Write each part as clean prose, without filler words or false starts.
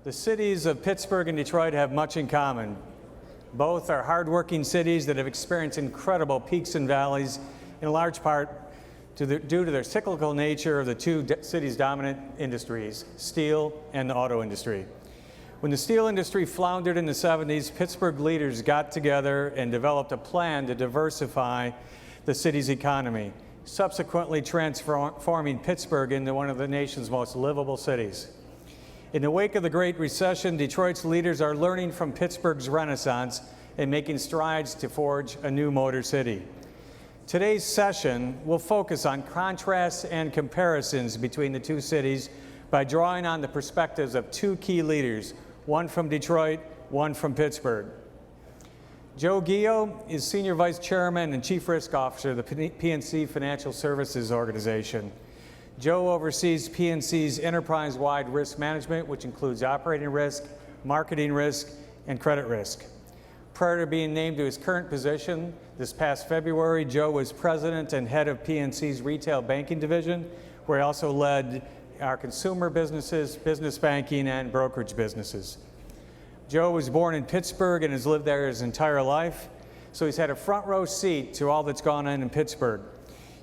The cities of Pittsburgh and Detroit have much in common. Both are hardworking cities that have experienced incredible peaks and valleys, in large part due to their cyclical nature of the two cities' dominant industries, steel and the auto industry. When the steel industry floundered in the 70s, Pittsburgh leaders got together and developed a plan to diversify the city's economy, subsequently transforming Pittsburgh into one of the nation's most livable cities. In the wake of the Great Recession, Detroit's leaders are learning from Pittsburgh's renaissance and making strides to forge a new motor city. Today's session will focus on contrasts and comparisons between the two cities by drawing on the perspectives of two key leaders, one from Detroit, one from Pittsburgh. Joe Guyaux is Senior Vice Chairman and Chief Risk Officer of the PNC Financial Services Organization. Joe oversees PNC's enterprise-wide risk management, which includes operating risk, marketing risk, and credit risk. Prior to being named to his current position, this past February, Joe was president and head of PNC's retail banking division, where he also led our consumer businesses, business banking, and brokerage businesses. Joe was born in Pittsburgh and has lived there his entire life, so he's had a front row seat to all that's gone on in Pittsburgh.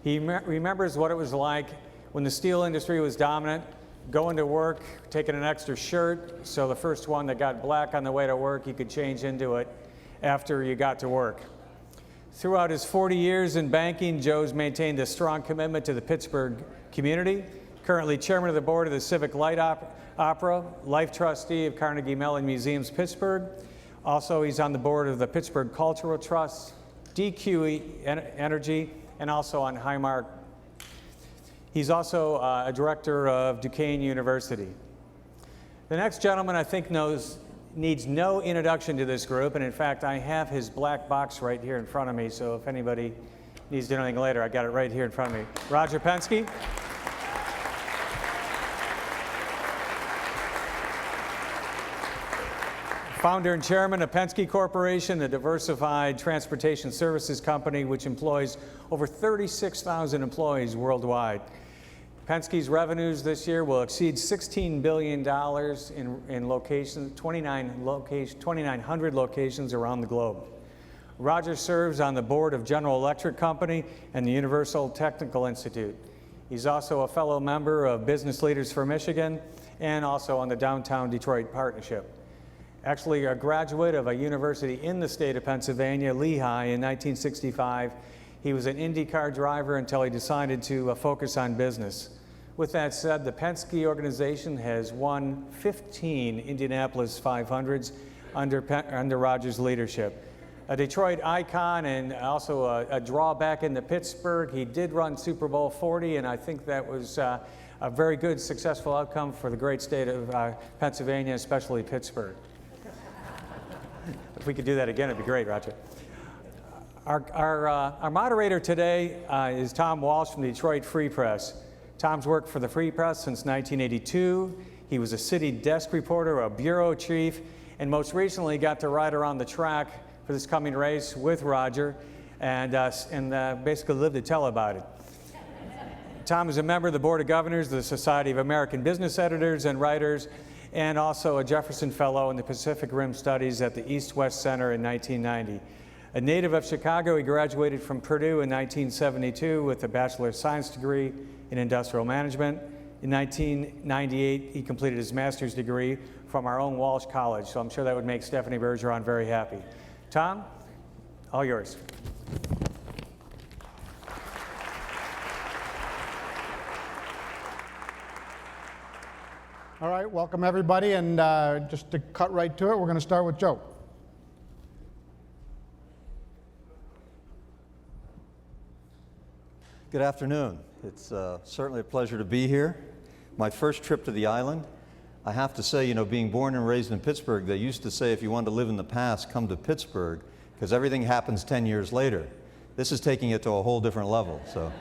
He remembers what it was like when the steel industry was dominant, going to work, taking an extra shirt, so the first one that got black on the way to work, you could change into it after you got to work. Throughout his 40 years in banking, Joe's maintained a strong commitment to the Pittsburgh community, currently chairman of the board of the Civic Light Opera, life trustee of Carnegie Mellon Museums Pittsburgh. Also, he's on the board of the Pittsburgh Cultural Trust, DQE Energy, and also on Highmark. He's also a director of Duquesne University. The next gentleman I think needs no introduction to this group, and in fact I have his black box right here in front of me, so if anybody needs to do anything later, I got it right here in front of me. Roger Penske. Founder and chairman of Penske Corporation, a diversified transportation services company which employs over 36,000 employees worldwide. Penske's revenues this year will exceed $16 billion in locations, 2,900 locations around the globe. Roger serves on the board of General Electric Company and the Universal Technical Institute. He's also a fellow member of Business Leaders for Michigan and also on the Downtown Detroit Partnership. Actually a graduate of a university in the state of Pennsylvania, Lehigh, in 1965. He was an IndyCar driver until he decided to focus on business. With that said, the Penske organization has won 15 Indianapolis 500s under Roger's leadership. A Detroit icon and also a drawback into Pittsburgh. He did run Super Bowl 40, and I think that was a very good, successful outcome for the great state of Pennsylvania, especially Pittsburgh. If we could do that again, it'd be great, Roger. Our moderator today is Tom Walsh from the Detroit Free Press. Tom's worked for the Free Press since 1982. He was a city desk reporter, a bureau chief, and most recently got to ride around the track for this coming race with Roger and basically lived to tell about it. Tom is a member of the Board of Governors of the Society of American Business Editors and Writers, and also a Jefferson Fellow in the Pacific Rim Studies at the East-West Center in 1990. A native of Chicago, he graduated from Purdue in 1972 with a Bachelor of Science degree in Industrial Management. In 1998, he completed his master's degree from our own Walsh College, so I'm sure that would make Stephanie Bergeron very happy. Tom, all yours. All right, welcome everybody, and just to cut right to it, we're going to start with Joe. Good afternoon. It's certainly a pleasure to be here. My first trip to the island. I have to say, you know, being born and raised in Pittsburgh, they used to say if you wanted to live in the past, come to Pittsburgh, because everything happens 10 years later. This is taking it to a whole different level. So,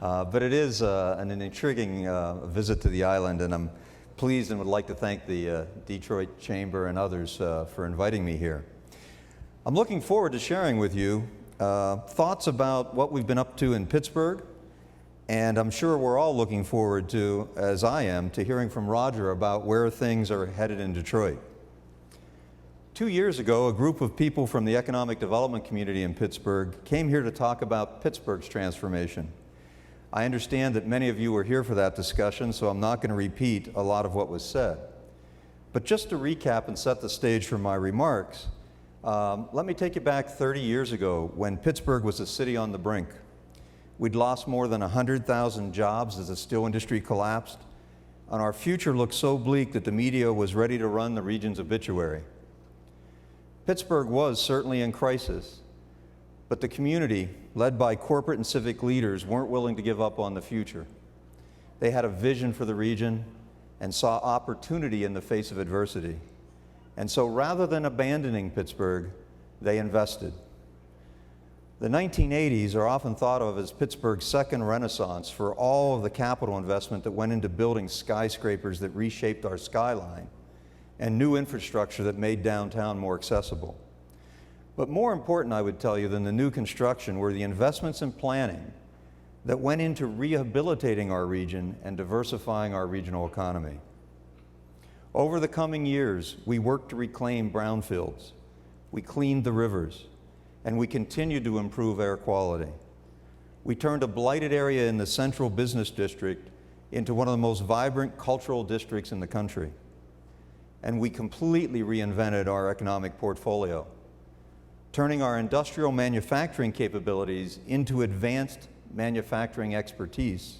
but it is an intriguing visit to the island, and I'm pleased and would like to thank the Detroit Chamber and others for inviting me here. I'm looking forward to sharing with you thoughts about what we've been up to in Pittsburgh And I'm sure we're all looking forward to, as I am, to hearing from Roger about where things are headed in Detroit. 2 years ago, a group of people from the economic development community in Pittsburgh came here to talk about Pittsburgh's transformation. I understand that many of you were here for that discussion, so I'm not going to repeat a lot of what was said. But just to recap and set the stage for my remarks, let me take you back 30 years ago when Pittsburgh was a city on the brink. We'd lost more than 100,000 jobs as the steel industry collapsed, and our future looked so bleak that the media was ready to run the region's obituary. Pittsburgh was certainly in crisis, but the community, led by corporate and civic leaders, weren't willing to give up on the future. They had a vision for the region and saw opportunity in the face of adversity. And so rather than abandoning Pittsburgh, they invested. The 1980s are often thought of as Pittsburgh's second renaissance for all of the capital investment that went into building skyscrapers that reshaped our skyline and new infrastructure that made downtown more accessible. But more important, I would tell you, than the new construction were the investments and planning that went into rehabilitating our region and diversifying our regional economy. Over the coming years, we worked to reclaim brownfields, we cleaned the rivers, and we continued to improve air quality. We turned a blighted area in the central business district into one of the most vibrant cultural districts in the country. And we completely reinvented our economic portfolio, turning our industrial manufacturing capabilities into advanced manufacturing expertise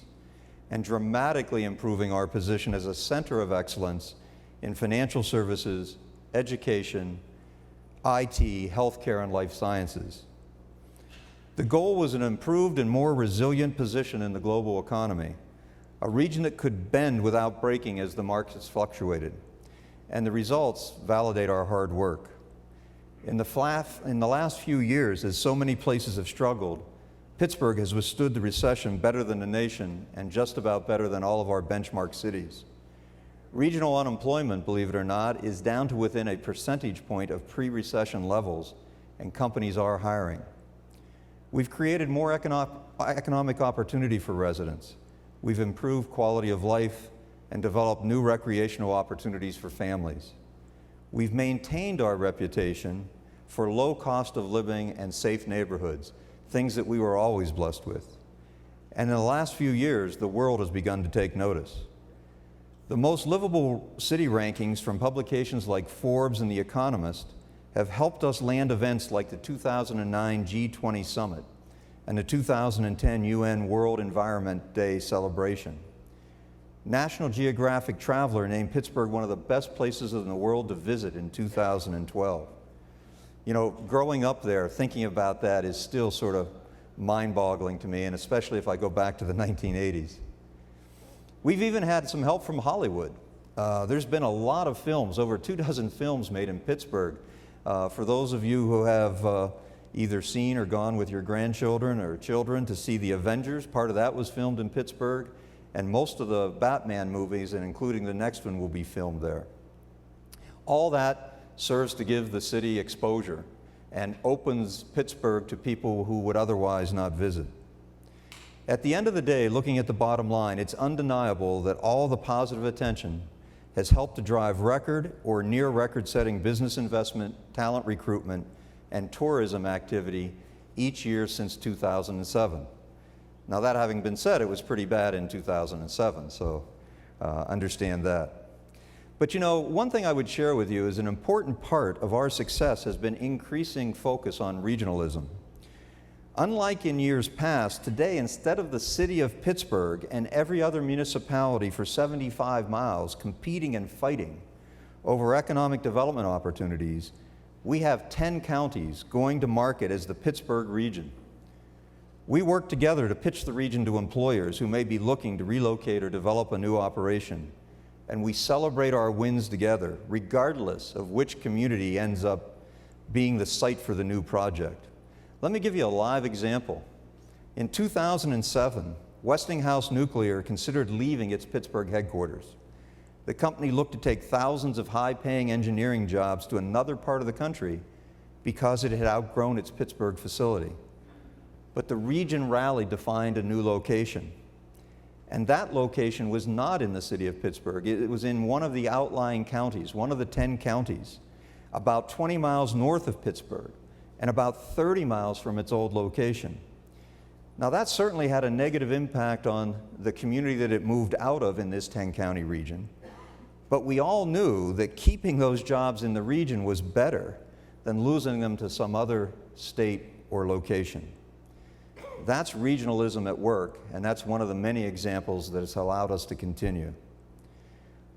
and dramatically improving our position as a center of excellence in financial services, education, IT, healthcare, and life sciences. The goal was an improved and more resilient position in the global economy, a region that could bend without breaking as the markets fluctuated. And the results validate our hard work. In the last few years, as so many places have struggled, Pittsburgh has withstood the recession better than the nation and just about better than all of our benchmark cities. Regional unemployment, believe it or not, is down to within a percentage point of pre-recession levels, and companies are hiring. We've created more economic opportunity for residents. We've improved quality of life and developed new recreational opportunities for families. We've maintained our reputation for low cost of living and safe neighborhoods, things that we were always blessed with. And in the last few years, the world has begun to take notice. The most livable city rankings from publications like Forbes and The Economist have helped us land events like the 2009 G20 Summit and the 2010 UN World Environment Day celebration. National Geographic Traveler named Pittsburgh one of the best places in the world to visit in 2012. You know, growing up there, thinking about that is still sort of mind-boggling to me, and especially if I go back to the 1980s. We've even had some help from Hollywood. There's been a lot of films, over 24 films made in Pittsburgh. For those of you who have either seen or gone with your grandchildren or children to see The Avengers, part of that was filmed in Pittsburgh. And most of the Batman movies, and including the next one, will be filmed there. All that serves to give the city exposure and opens Pittsburgh to people who would otherwise not visit. At the end of the day, looking at the bottom line, it's undeniable that all the positive attention has helped to drive record or near record-setting business investment, talent recruitment, and tourism activity each year since 2007. Now, that having been said, it was pretty bad in 2007, so understand that. But you know, one thing I would share with you is an important part of our success has been increasing focus on regionalism. Unlike in years past, today, instead of the city of Pittsburgh and every other municipality for 75 miles competing and fighting over economic development opportunities, we have 10 counties going to market as the Pittsburgh region. We work together to pitch the region to employers who may be looking to relocate or develop a new operation. And we celebrate our wins together, regardless of which community ends up being the site for the new project. Let me give you a live example. In 2007, Westinghouse Nuclear considered leaving its Pittsburgh headquarters. The company looked to take thousands of high-paying engineering jobs to another part of the country because it had outgrown its Pittsburgh facility. But the region rallied to find a new location. And that location was not in the city of Pittsburgh. It was in one of the outlying counties, one of the 10 counties, about 20 miles north of Pittsburgh and about 30 miles from its old location. Now, that certainly had a negative impact on the community that it moved out of in this 10-county region. But we all knew that keeping those jobs in the region was better than losing them to some other state or location. That's regionalism at work, and that's one of the many examples that has allowed us to continue.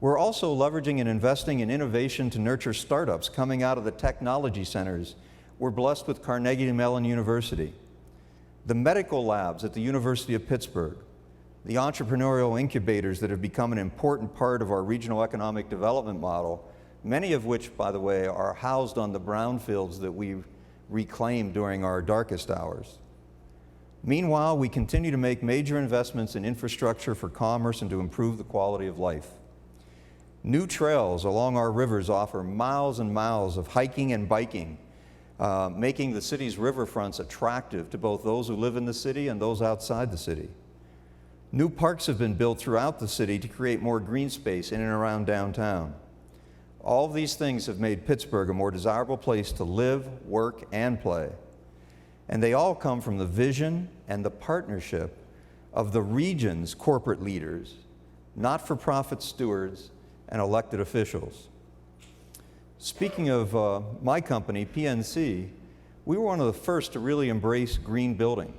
We're also leveraging and investing in innovation to nurture startups coming out of the technology centers. We're blessed with Carnegie Mellon University, the medical labs at the University of Pittsburgh, the entrepreneurial incubators that have become an important part of our regional economic development model, many of which, by the way, are housed on the brownfields that we reclaimed during our darkest hours. Meanwhile, we continue to make major investments in infrastructure for commerce and to improve the quality of life. New trails along our rivers offer miles and miles of hiking and biking, making the city's riverfronts attractive to both those who live in the city and those outside the city. New parks have been built throughout the city to create more green space in and around downtown. All of these things have made Pittsburgh a more desirable place to live, work, and play. And they all come from the vision and the partnership of the region's corporate leaders, not-for-profit stewards, and elected officials. Speaking of my company, PNC, we were one of the first to really embrace green building.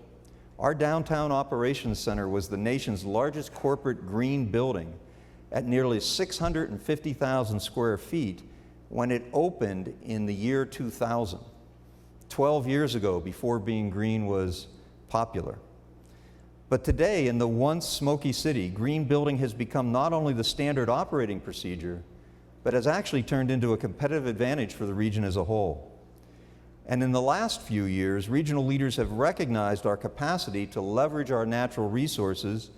Our downtown operations center was the nation's largest corporate green building at nearly 650,000 square feet when it opened in the year 2000. 12 years ago, before being green was popular. But today, in the once smoky city, green building has become not only the standard operating procedure, but has actually turned into a competitive advantage for the region as a whole. And in the last few years, regional leaders have recognized our capacity to leverage our natural resources,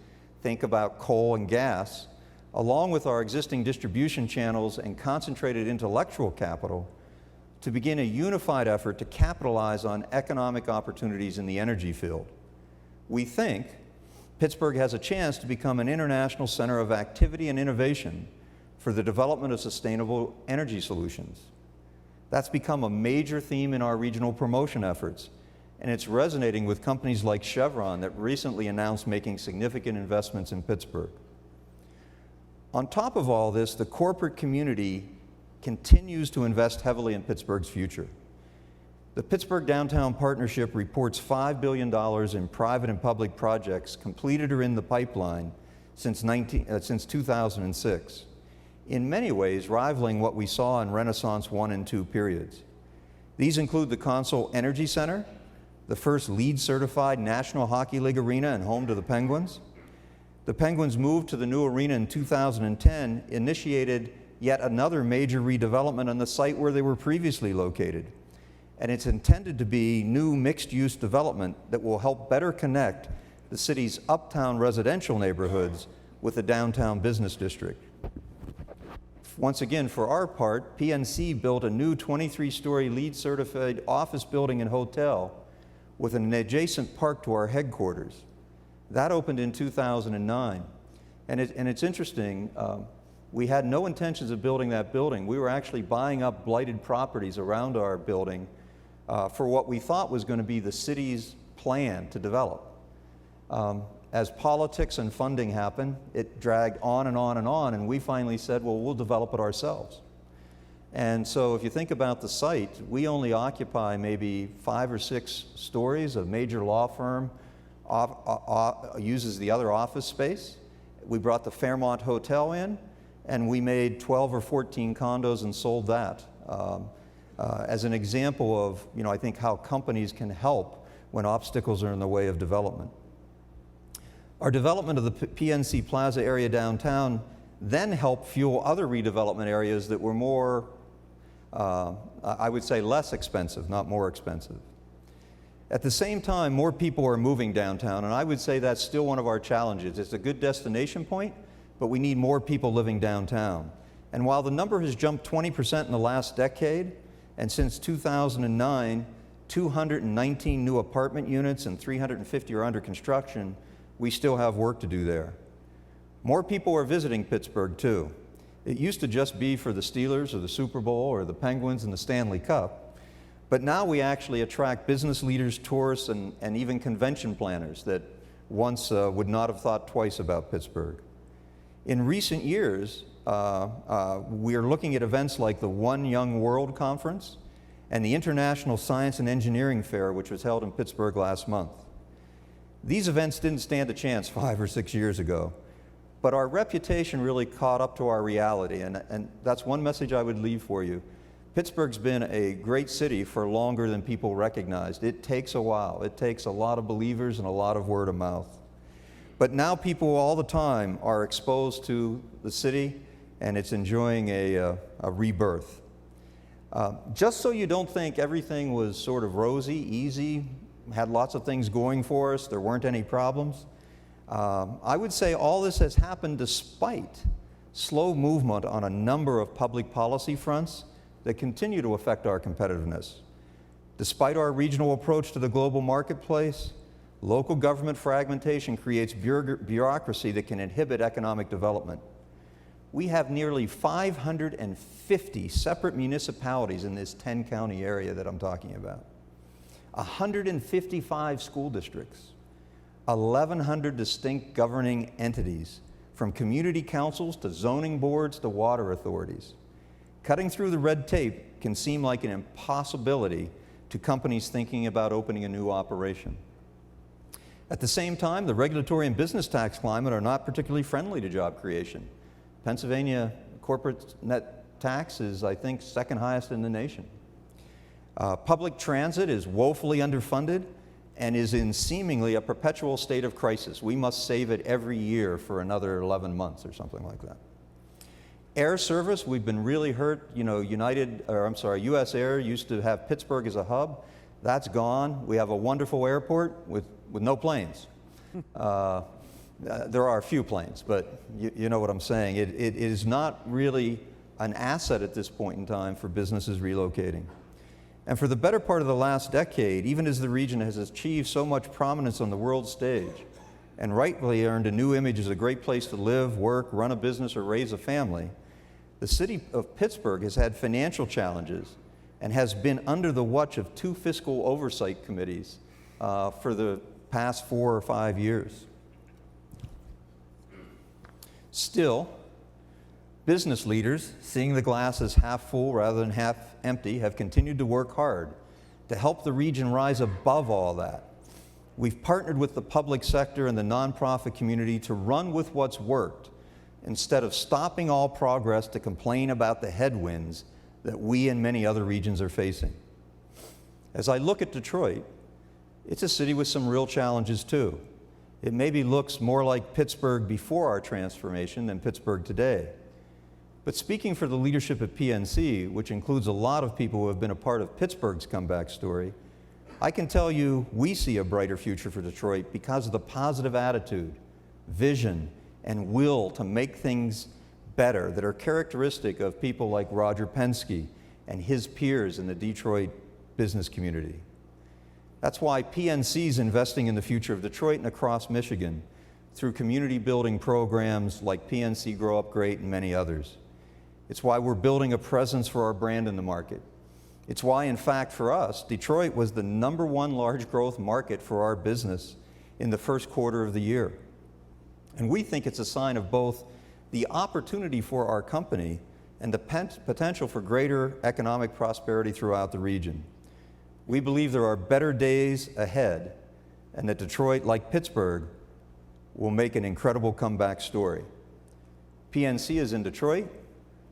think about coal and gas, along with our existing distribution channels and concentrated intellectual capital, to begin a unified effort to capitalize on economic opportunities in the energy field. We think Pittsburgh has a chance to become an international center of activity and innovation for the development of sustainable energy solutions. That's become a major theme in our regional promotion efforts, and it's resonating with companies like Chevron that recently announced making significant investments in Pittsburgh. On top of all this, the corporate community continues to invest heavily in Pittsburgh's future. The Pittsburgh Downtown Partnership reports $5 billion in private and public projects completed or in the pipeline since 2006, in many ways rivaling what we saw in Renaissance 1 and 2 periods. These include the Consol Energy Center, the first LEED-certified National Hockey League arena and home to the Penguins. The Penguins' move to the new arena in 2010 initiated yet another major redevelopment on the site where they were previously located. And it's intended to be new mixed-use development that will help better connect the city's uptown residential neighborhoods with the downtown business district. Once again, for our part, PNC built a new 23-story LEED-certified office building and hotel with an adjacent park to our headquarters. That opened in 2009. And it's interesting, we had no intentions of building that building. We were actually buying up blighted properties around our building for what we thought was going to be the city's plan to develop. As politics and funding happened, it dragged on and on and on, and we finally said, well, we'll develop it ourselves. And so if you think about the site, we only occupy maybe 5 or 6 stories. A major law firm uses the other office space. We brought the Fairmont Hotel in, and we made 12 or 14 condos and sold that as an example of, I think how companies can help when obstacles are in the way of development. Our development of the PNC Plaza area downtown then helped fuel other redevelopment areas that were more, I would say, less expensive, not more expensive. At the same time, more people are moving downtown, and I would say that's still one of our challenges. It's a good destination point, but we need more people living downtown. And while the number has jumped 20% in the last decade, and since 2009, 219 new apartment units and 350 are under construction, we still have work to do there. More people are visiting Pittsburgh, too. It used to just be for the Steelers or the Super Bowl or the Penguins and the Stanley Cup, but now we actually attract business leaders, tourists, and even convention planners that once would not have thought twice about Pittsburgh. In recent years, we are looking at events like the One Young World Conference and the International Science and Engineering Fair, which was held in Pittsburgh last month. These events didn't stand a chance 5 or 6 years ago, but our reputation really caught up to our reality, and that's one message I would leave for you. Pittsburgh's been a great city for longer than people recognized. It takes a while. It takes a lot of believers and a lot of word of mouth. But now people all the time are exposed to the city, and it's enjoying a rebirth. Just so you don't think everything was sort of rosy, easy, had lots of things going for us, there weren't any problems, I would say all this has happened despite slow movement on a number of public policy fronts that continue to affect our competitiveness. Despite our regional approach to the global marketplace, local government fragmentation creates bureaucracy that can inhibit economic development. We have nearly 550 separate municipalities in this 10-county area that I'm talking about, 155 school districts, 1,100 distinct governing entities, from community councils to zoning boards to water authorities. Cutting through the red tape can seem like an impossibility to companies thinking about opening a new operation. At the same time, the regulatory and business tax climate are not particularly friendly to job creation. Pennsylvania corporate net tax is, I think, second highest in the nation. Public transit is woefully underfunded and is in seemingly a perpetual state of crisis. We must save it every year for another 11 months or something like that. Air service, we've been really hurt. You know, US Air used to have Pittsburgh as a hub. That's gone. We have a wonderful airport with no planes. There are a few planes, but you know what I'm saying. It is not really an asset at this point in time for businesses relocating. And for the better part of the last decade, even as the region has achieved so much prominence on the world stage and rightfully earned a new image as a great place to live, work, run a business, or raise a family, the city of Pittsburgh has had financial challenges and has been under the watch of 2 fiscal oversight committees for the past 4 or 5 years. Still, business leaders, seeing the glass as half full rather than half empty, have continued to work hard to help the region rise above all that. We've partnered with the public sector and the nonprofit community to run with what's worked instead of stopping all progress to complain about the headwinds that we and many other regions are facing. As I look at Detroit, it's a city with some real challenges too. It maybe looks more like Pittsburgh before our transformation than Pittsburgh today. But speaking for the leadership at PNC, which includes a lot of people who have been a part of Pittsburgh's comeback story, I can tell you we see a brighter future for Detroit because of the positive attitude, vision, and will to make things better that are characteristic of people like Roger Penske and his peers in the Detroit business community. That's why PNC is investing in the future of Detroit and across Michigan through community building programs like PNC Grow Up Great and many others. It's why we're building a presence for our brand in the market. It's why, in fact, for us, Detroit was the #1 large growth market for our business in the first quarter of the year. And we think it's a sign of both the opportunity for our company and the potential for greater economic prosperity throughout the region. We believe there are better days ahead and that Detroit, like Pittsburgh, will make an incredible comeback story. PNC is in Detroit,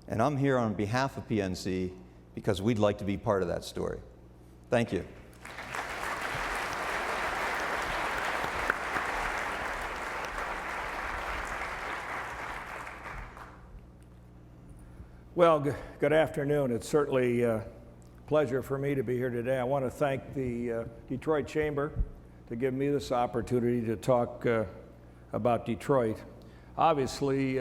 and I'm here on behalf of PNC because we'd like to be part of that story. Thank you. Well, good afternoon. It's certainly a pleasure for me to be here today. I want to thank the Detroit Chamber to give me this opportunity to talk about Detroit. Obviously,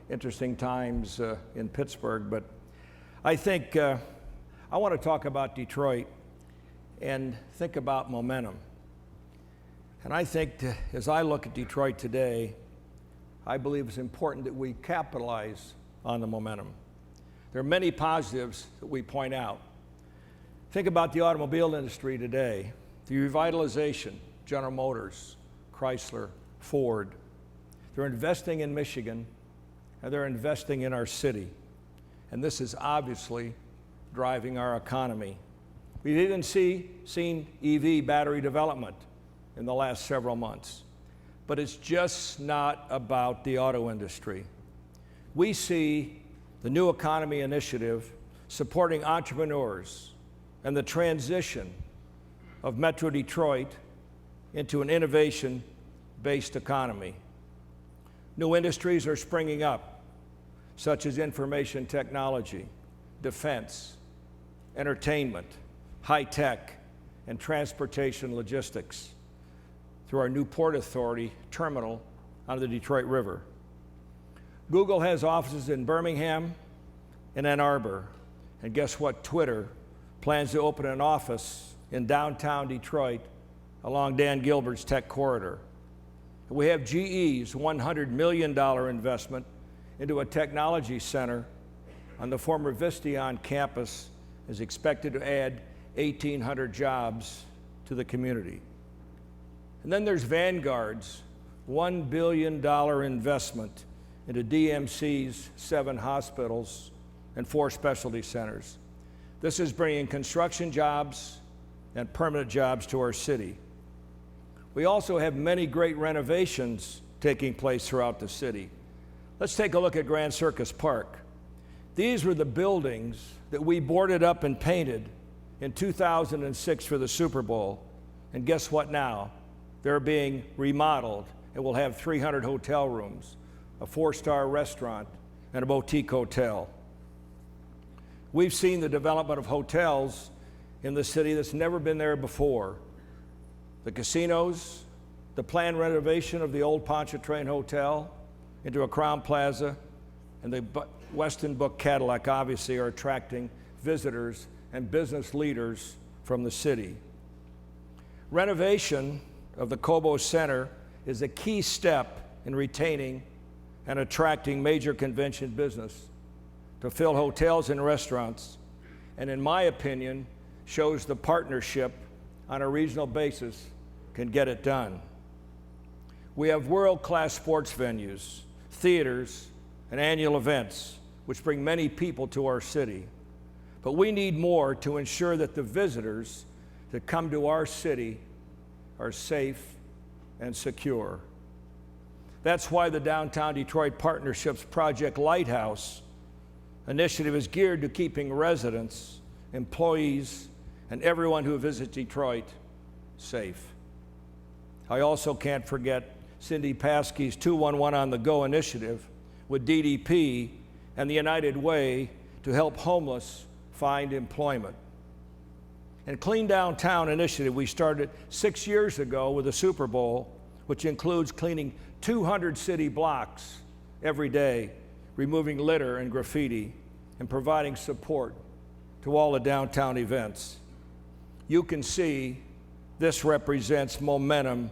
interesting times in Pittsburgh, but I think I want to talk about Detroit and think about momentum. And I think as I look at Detroit today, I believe it's important that we capitalize on the momentum. There are many positives that we point out. Think about the automobile industry today, the revitalization, General Motors, Chrysler, Ford. They're investing in Michigan, and they're investing in our city. And this is obviously driving our economy. We've even seen EV battery development in the last several months. But it's just not about the auto industry. We see the New Economy Initiative supporting entrepreneurs and the transition of Metro Detroit into an innovation-based economy. New industries are springing up, such as information technology, defense, entertainment, high-tech, and transportation logistics through our new Port Authority terminal on the Detroit River. Google has offices in Birmingham and Ann Arbor, and guess what? Twitter plans to open an office in downtown Detroit along Dan Gilbert's Tech Corridor. We have GE's $100 million investment into a technology center on the former Visteon campus is expected to add 1,800 jobs to the community. And then there's Vanguard's $1 billion investment into DMC's 7 hospitals and 4 specialty centers. This is bringing construction jobs and permanent jobs to our city. We also have many great renovations taking place throughout the city. Let's take a look at Grand Circus Park. These were the buildings that we boarded up and painted in 2006 for the Super Bowl. And guess what now? They're being remodeled and will have 300 hotel rooms, a 4-star restaurant, and a boutique hotel. We've seen the development of hotels in the city that's never been there before. The casinos, the planned renovation of the old Pontchartrain Hotel into a Crowne Plaza, and the Westin Book Cadillac obviously are attracting visitors and business leaders from the city. Renovation of the Cobo Center is a key step in retaining and attracting major convention business to fill hotels and restaurants, and in my opinion, shows the partnership on a regional basis can get it done. We have world-class sports venues, theaters, and annual events, which bring many people to our city. But we need more to ensure that the visitors that come to our city are safe and secure. That's why the Downtown Detroit Partnership's Project Lighthouse initiative is geared to keeping residents, employees, and everyone who visits Detroit safe. I also can't forget Cindy Paskey's 211 on the Go initiative with DDP and the United Way to help homeless find employment. And Clean Downtown initiative we started 6 years ago with the Super Bowl, which includes cleaning 200 city blocks every day, removing litter and graffiti, and providing support to all the downtown events. You can see this represents momentum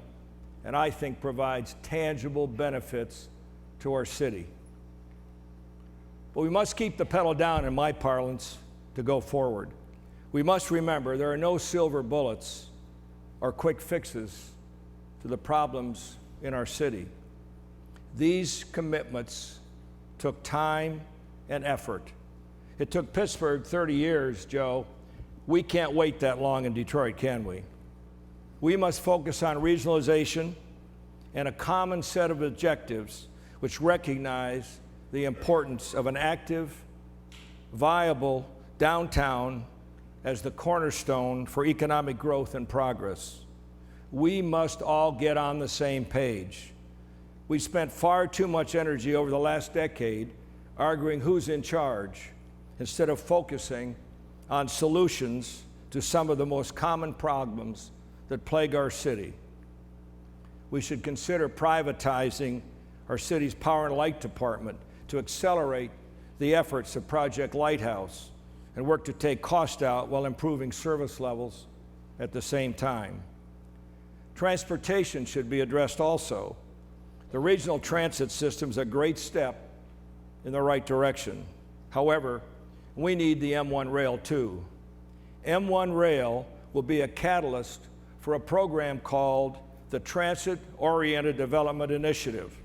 and I think provides tangible benefits to our city. But we must keep the pedal down, in my parlance, to go forward. We must remember there are no silver bullets or quick fixes to the problems in our city. These commitments took time and effort. It took Pittsburgh 30 years, Joe. We can't wait that long in Detroit, can we? We must focus on regionalization and a common set of objectives which recognize the importance of an active, viable downtown as the cornerstone for economic growth and progress. We must all get on the same page. We spent far too much energy over the last decade arguing who's in charge instead of focusing on solutions to some of the most common problems that plague our city. We should consider privatizing our city's power and light department to accelerate the efforts of Project Lighthouse and work to take cost out while improving service levels at the same time. Transportation should be addressed also. The regional transit system is a great step in the right direction. However, we need the M1 rail too. M1 rail will be a catalyst for a program called the Transit-Oriented Development Initiative,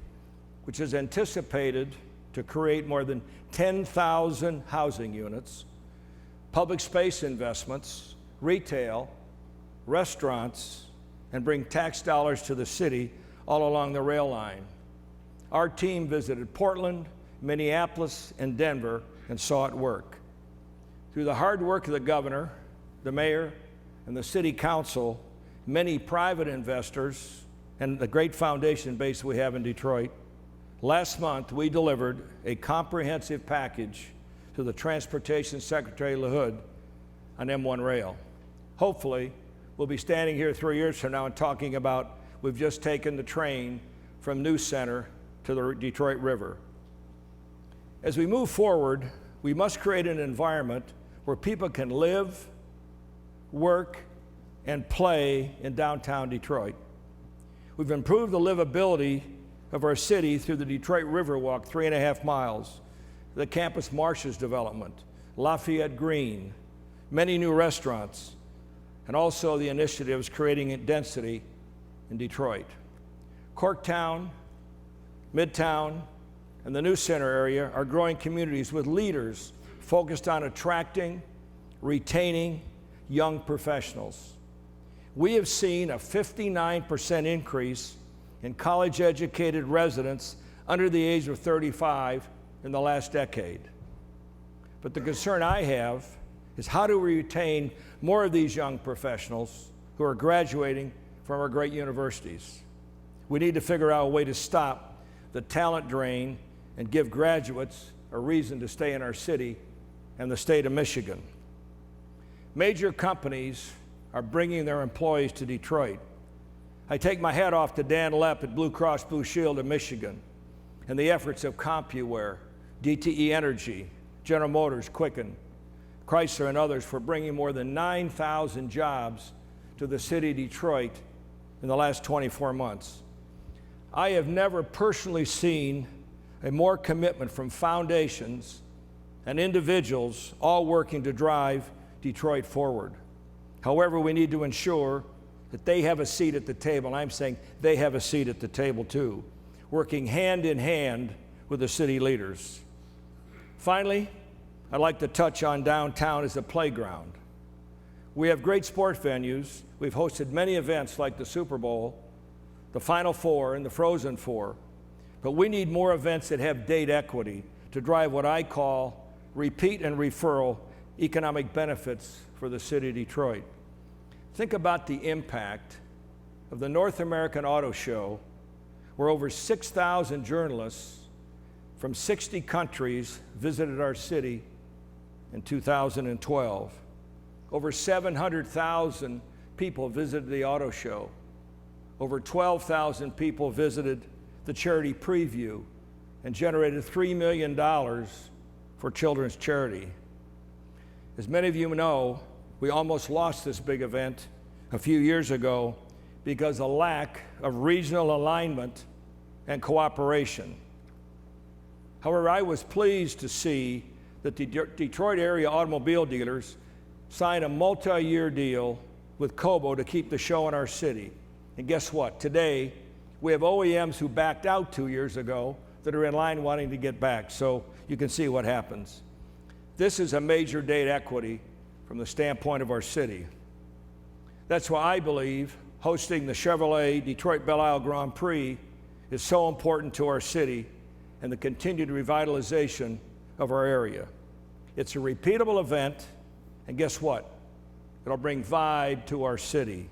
which is anticipated to create more than 10,000 housing units, public space investments, retail, restaurants, and bring tax dollars to the city all along the rail line. Our team visited Portland, Minneapolis, and Denver and saw it work. Through the hard work of the governor, the mayor, and the city council, many private investors, and the great foundation base we have in Detroit, last month we delivered a comprehensive package to the Transportation Secretary LaHood on M1 rail. Hopefully, we'll be standing here 3 years from now and talking about we've just taken the train from New Center to the Detroit River. As we move forward, we must create an environment where people can live, work, and play in downtown Detroit. We've improved the livability of our city through the Detroit Riverwalk, 3.5 miles, the Campus Marshes development, Lafayette Green, many new restaurants, and also the initiatives creating density in Detroit. Corktown, Midtown, and the New Center area are growing communities with leaders focused on attracting, retaining young professionals. We have seen a 59% increase in college-educated residents under the age of 35 in the last decade. But the concern I have is how do we retain more of these young professionals who are graduating from our great universities? We need to figure out a way to stop the talent drain and give graduates a reason to stay in our city and the state of Michigan. Major companies are bringing their employees to Detroit. I take my hat off to Dan Lepp at Blue Cross Blue Shield of Michigan and the efforts of CompuWare, DTE Energy, General Motors, Quicken, Chrysler, and others for bringing more than 9,000 jobs to the city of Detroit in the last 24 months. I have never personally seen a more commitment from foundations and individuals all working to drive Detroit forward. However, we need to ensure that they have a seat at the table. I'm saying they have a seat at the table too, working hand in hand with the city leaders. Finally, I'd like to touch on downtown as a playground. We have great sport venues. We've hosted many events like the Super Bowl, the Final Four, and the Frozen Four. But we need more events that have date equity to drive what I call repeat and referral economic benefits for the city of Detroit. Think about the impact of the North American Auto Show, where over 6,000 journalists from 60 countries visited our city in 2012. Over 700,000 people visited the auto show. Over 12,000 people visited the charity preview and generated $3 million for children's charity. As many of you know, we almost lost this big event a few years ago because of lack of regional alignment and cooperation. However, I was pleased to see that the Detroit area automobile dealers signed a multi-year deal with Kobo to keep the show in our city. And guess what? Today, we have OEMs who backed out 2 years ago that are in line wanting to get back. So you can see what happens. This is a major date equity from the standpoint of our city. That's why I believe hosting the Chevrolet Detroit Belle Isle Grand Prix is so important to our city and the continued revitalization of our area. It's a repeatable event, and guess what? It'll bring vibe to our city.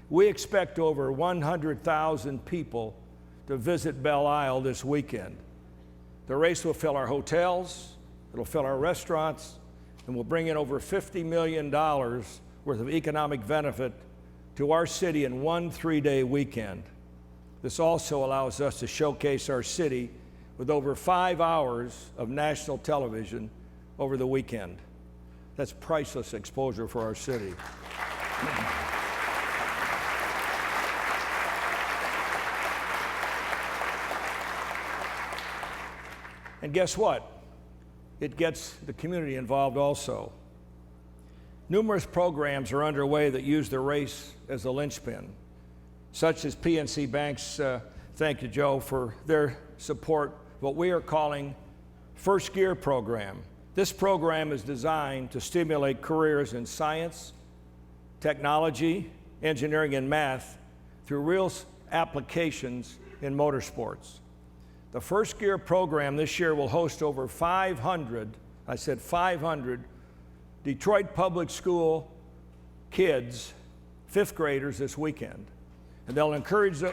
We expect over 100,000 people to visit Belle Isle this weekend. The race will fill our hotels, it'll fill our restaurants, and will bring in over $50 million worth of economic benefit to our city in one 3-day weekend. This also allows us to showcase our city with over 5 hours of national television over the weekend. That's priceless exposure for our city. And guess what? It gets the community involved also. Numerous programs are underway that use the race as a linchpin, such as PNC Bank's, thank you, Joe, for their support, what we are calling First Gear program. This program is designed to stimulate careers in science, technology, engineering, and math through real applications in motorsports. The First Gear program this year will host over 500, I said 500, Detroit Public School kids, fifth graders this weekend. And they'll encourage the,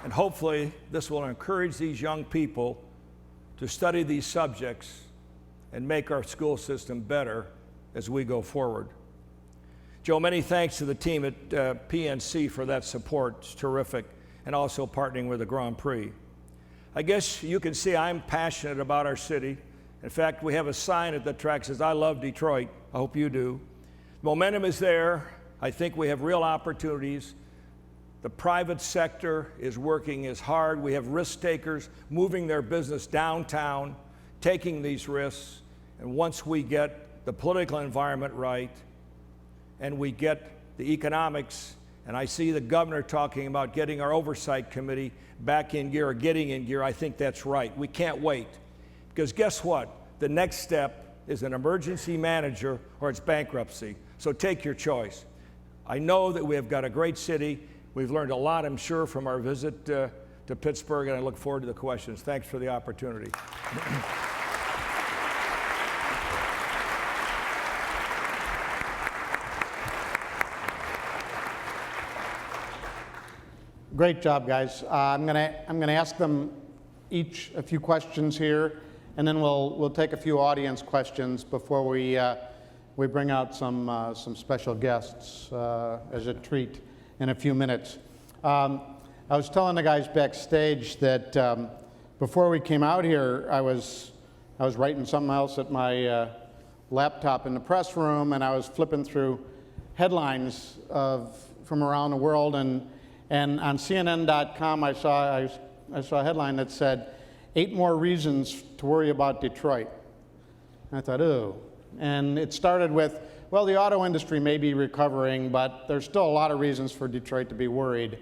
and hopefully this will encourage these young people to study these subjects and make our school system better as we go forward. Joe, many thanks to the team at PNC for that support. It's terrific, and also partnering with the Grand Prix. I guess you can see I'm passionate about our city. In fact, we have a sign at the track that says, "I love Detroit." I hope you do. Momentum is there. I think we have real opportunities. The private sector is working as hard. We have risk takers moving their business downtown, taking these risks. And once we get the political environment right, and we get the economics, and I see the governor talking about getting our oversight committee back in gear, or getting in gear, I think that's right. We can't wait. Because guess what? The next step is an emergency manager or it's bankruptcy. So take your choice. I know that we have got a great city. We've learned a lot, I'm sure, from our visit to Pittsburgh, and I look forward to the questions. Thanks for the opportunity. Great job, guys. I'm gonna ask them each a few questions here, and then we'll take a few audience questions before we bring out some special guests as a treat in a few minutes. I was telling the guys backstage that before we came out here, I was writing something else at my laptop in the press room, and I was flipping through headlines from around the world, and on CNN.com I saw a headline that said, 8 more reasons to worry about Detroit. And I thought, ooh. And it started with, well, the auto industry may be recovering, but there's still a lot of reasons for Detroit to be worried.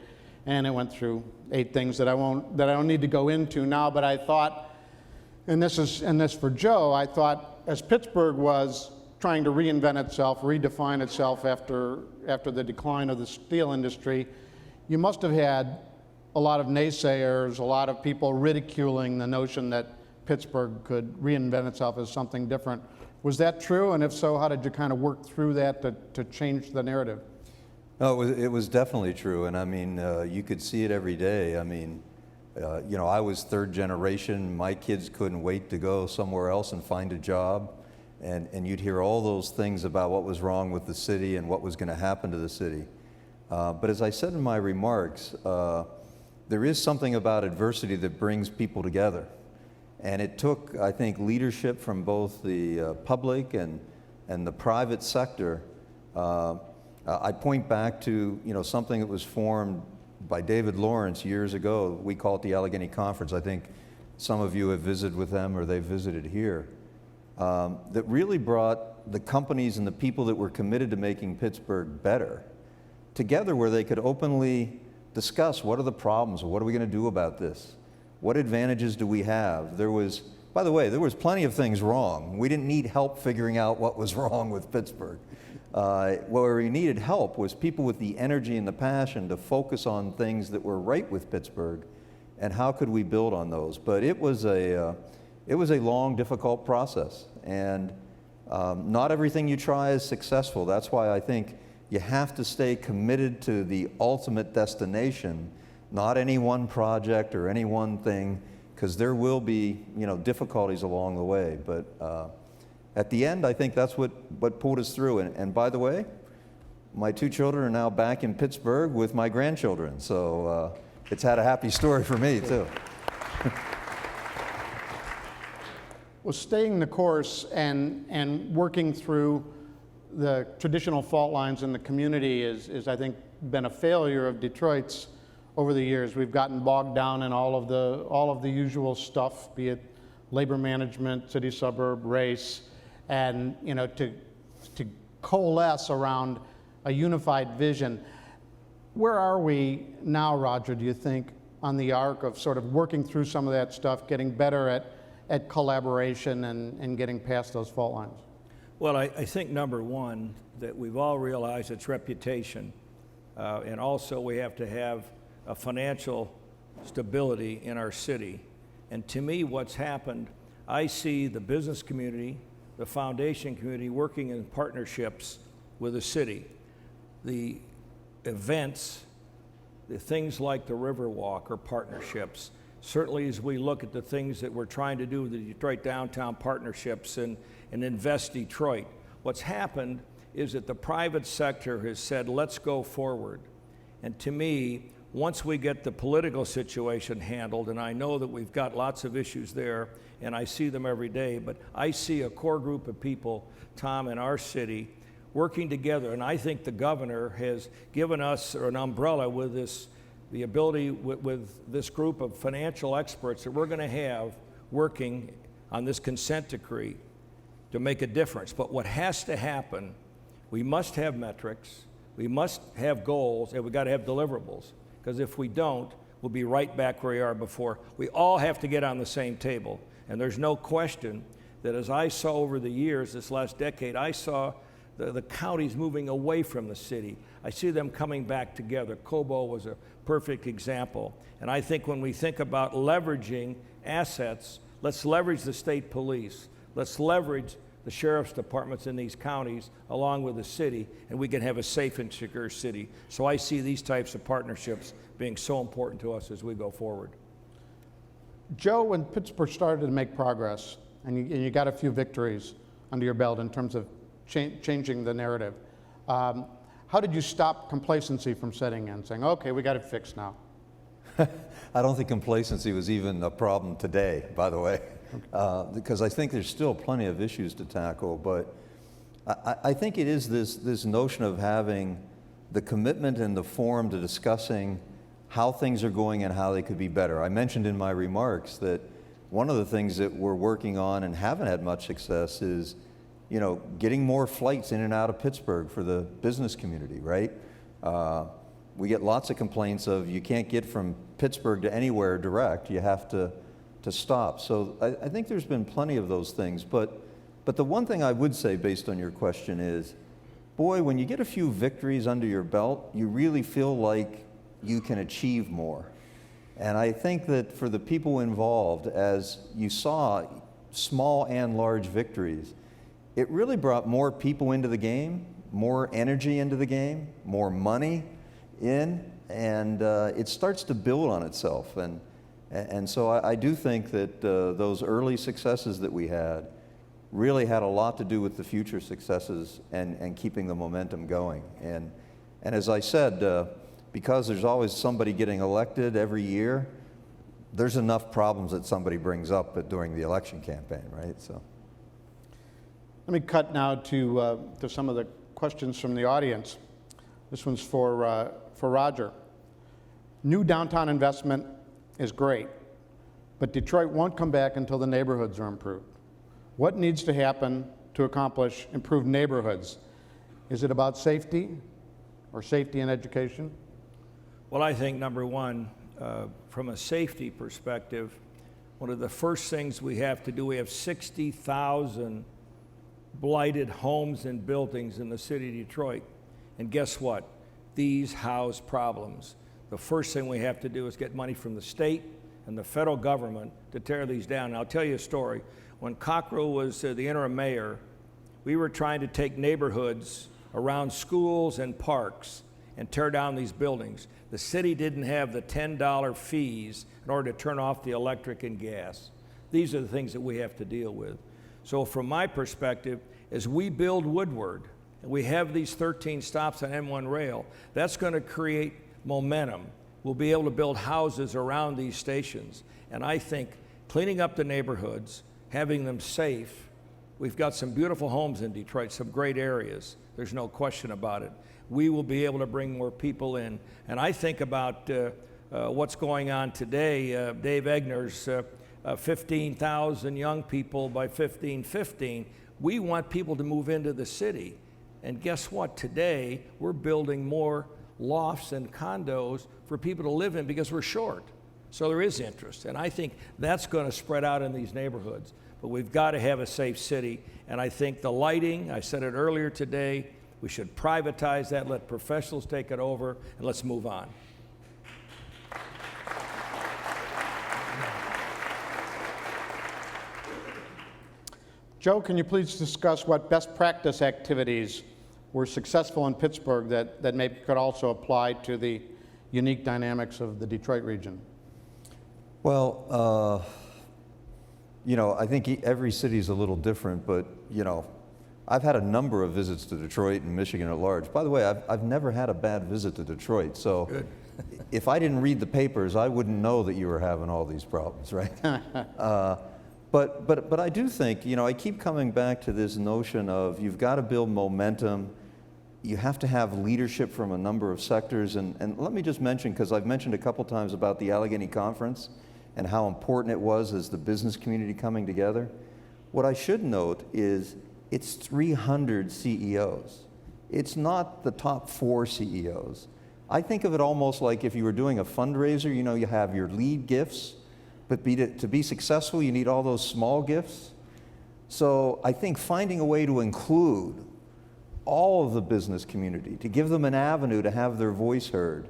And it went through 8 things that I don't need to go into now, but I thought, and this for Joe, I thought as Pittsburgh was trying to reinvent itself, redefine itself after the decline of the steel industry, you must have had a lot of naysayers, a lot of people ridiculing the notion that Pittsburgh could reinvent itself as something different. Was that true? And if so, how did you kind of work through that to change the narrative? No, it was definitely true. And I mean, you could see it every day. I mean, I was 3rd generation. My kids couldn't wait to go somewhere else and find a job. And you'd hear all those things about what was wrong with the city and what was going to happen to the city. But as I said in my remarks, there is something about adversity that brings people together. And it took, I think, leadership from both the public and the private sector. I point back to something that was formed by David Lawrence years ago. We call it the Allegheny Conference. I think some of you have visited with them or they've visited here. That really brought the companies and the people that were committed to making Pittsburgh better together, where they could openly discuss what are the problems, what are we going to do about this, what advantages do we have. By the way, there was plenty of things wrong. We didn't need help figuring out what was wrong with Pittsburgh. Where we needed help was people with the energy and the passion to focus on things that were right with Pittsburgh, and how could we build on those. But it was a long, difficult process, and not everything you try is successful. That's why I think you have to stay committed to the ultimate destination, not any one project or any one thing, because there will be difficulties along the way. But at the end, I think that's what pulled us through. And by the way, my 2 children are now back in Pittsburgh with my grandchildren, so it's had a happy story for me too. Well, staying the course and working through the traditional fault lines in the community is I think, been a failure of Detroit's over the years. We've gotten bogged down in all of the usual stuff, be it labor management, city suburb, race, and to coalesce around a unified vision. Where are we now, Roger, do you think, on the arc of sort of working through some of that stuff, getting better at collaboration and getting past those fault lines? Well, I think number one, that we've all realized its reputation, and also we have to have a financial stability in our city. And to me, what's happened, I see the business community, the foundation community working in partnerships with the city. The events, the things like the Riverwalk are partnerships. Certainly as we look at the things that we're trying to do with the Detroit Downtown Partnerships and Invest Detroit, what's happened is that the private sector has said, let's go forward. And to me, once we get the political situation handled, and I know that we've got lots of issues there, and I see them every day, but I see a core group of people, Tom, in our city, working together, and I think the governor has given us an umbrella with the ability with this group of financial experts that we're going to have working on this consent decree to make a difference. But what has to happen, we must have metrics, we must have goals, and we've got to have deliverables. Because if we don't, we'll be right back where we are before. We all have to get on the same table. And there's no question that as I saw over the years, this last decade, I saw the counties moving away from the city. I see them coming back together. Cobo was a perfect example. And I think when we think about leveraging assets, let's leverage the state police. Let's leverage the sheriff's departments in these counties along with the city, and we can have a safe and secure city. So I see these types of partnerships being so important to us as we go forward. Joe, when Pittsburgh started to make progress, and you got a few victories under your belt in terms of changing the narrative, how did you stop complacency from setting in, saying, okay, we got it fixed now? I don't think complacency was even a problem today, by the way, because I think there's still plenty of issues to tackle, but I think it is this notion of having the commitment and the forum to discussing how things are going and how they could be better. I mentioned in my remarks that one of the things that we're working on and haven't had much success is getting more flights in and out of Pittsburgh for the business community, right? We get lots of complaints of you can't get from Pittsburgh to anywhere direct, you have to stop. So I think there's been plenty of those things, but the one thing I would say based on your question is, boy, when you get a few victories under your belt, you really feel like you can achieve more. And I think that for the people involved, as you saw small and large victories, it really brought more people into the game, more energy into the game, more money in, and it starts to build on itself. And so I do think that those early successes that we had really had a lot to do with the future successes and keeping the momentum going. And as I said, because there's always somebody getting elected every year, there's enough problems that somebody brings up during the election campaign, right? So. Let me cut now to some of the questions from the audience. This one's for Roger. New downtown investment is great, but Detroit won't come back until the neighborhoods are improved. What needs to happen to accomplish improved neighborhoods? Is it about safety or safety and education? Well, I think number one, from a safety perspective, one of the first things we have to do, we have 60,000 blighted homes and buildings in the city of Detroit. And guess what? These house problems. The first thing we have to do is get money from the state and the federal government to tear these down. And I'll tell you a story. When Cockrell was the interim mayor, we were trying to take neighborhoods around schools and parks and tear down these buildings. The city didn't have the $10 fees in order to turn off the electric and gas. These are the things that we have to deal with. So from my perspective, as we build Woodward, and we have these 13 stops on M1 rail, that's going to create momentum. We'll be able to build houses around these stations. And I think cleaning up the neighborhoods, having them safe, we've got some beautiful homes in Detroit, some great areas. There's no question about it. We will be able to bring more people in. And I think about what's going on today. Dave Egner's 15,000 young people by 15. We want people to move into the city. And guess what? Today, we're building more lofts and condos for people to live in because we're short. So there is interest. And I think that's going to spread out in these neighborhoods. But we've got to have a safe city. And I think the lighting, I said it earlier today, we should privatize that, let professionals take it over, and let's move on. Joe, can you please discuss what best practice activities were successful in Pittsburgh that maybe could also apply to the unique dynamics of the Detroit region? Well, you know, I think every city is a little different, but, you know, I've had a number of visits to Detroit and Michigan at large. By the way, I've never had a bad visit to Detroit, so Good. If I didn't read the papers, I wouldn't know that you were having all these problems, right? But I do think, you know, I keep coming back to this notion of you've got to build momentum. You have to have leadership from a number of sectors. And let me just mention, because I've mentioned a couple times about the Allegheny Conference and how important it was as the business community coming together. What I should note is it's 300 CEOs. It's not the top 4 CEOs. I think of it almost like if you were doing a fundraiser, you know, you have your lead gifts, but to be successful, you need all those small gifts. So I think finding a way to include all of the business community, to give them an avenue to have their voice heard,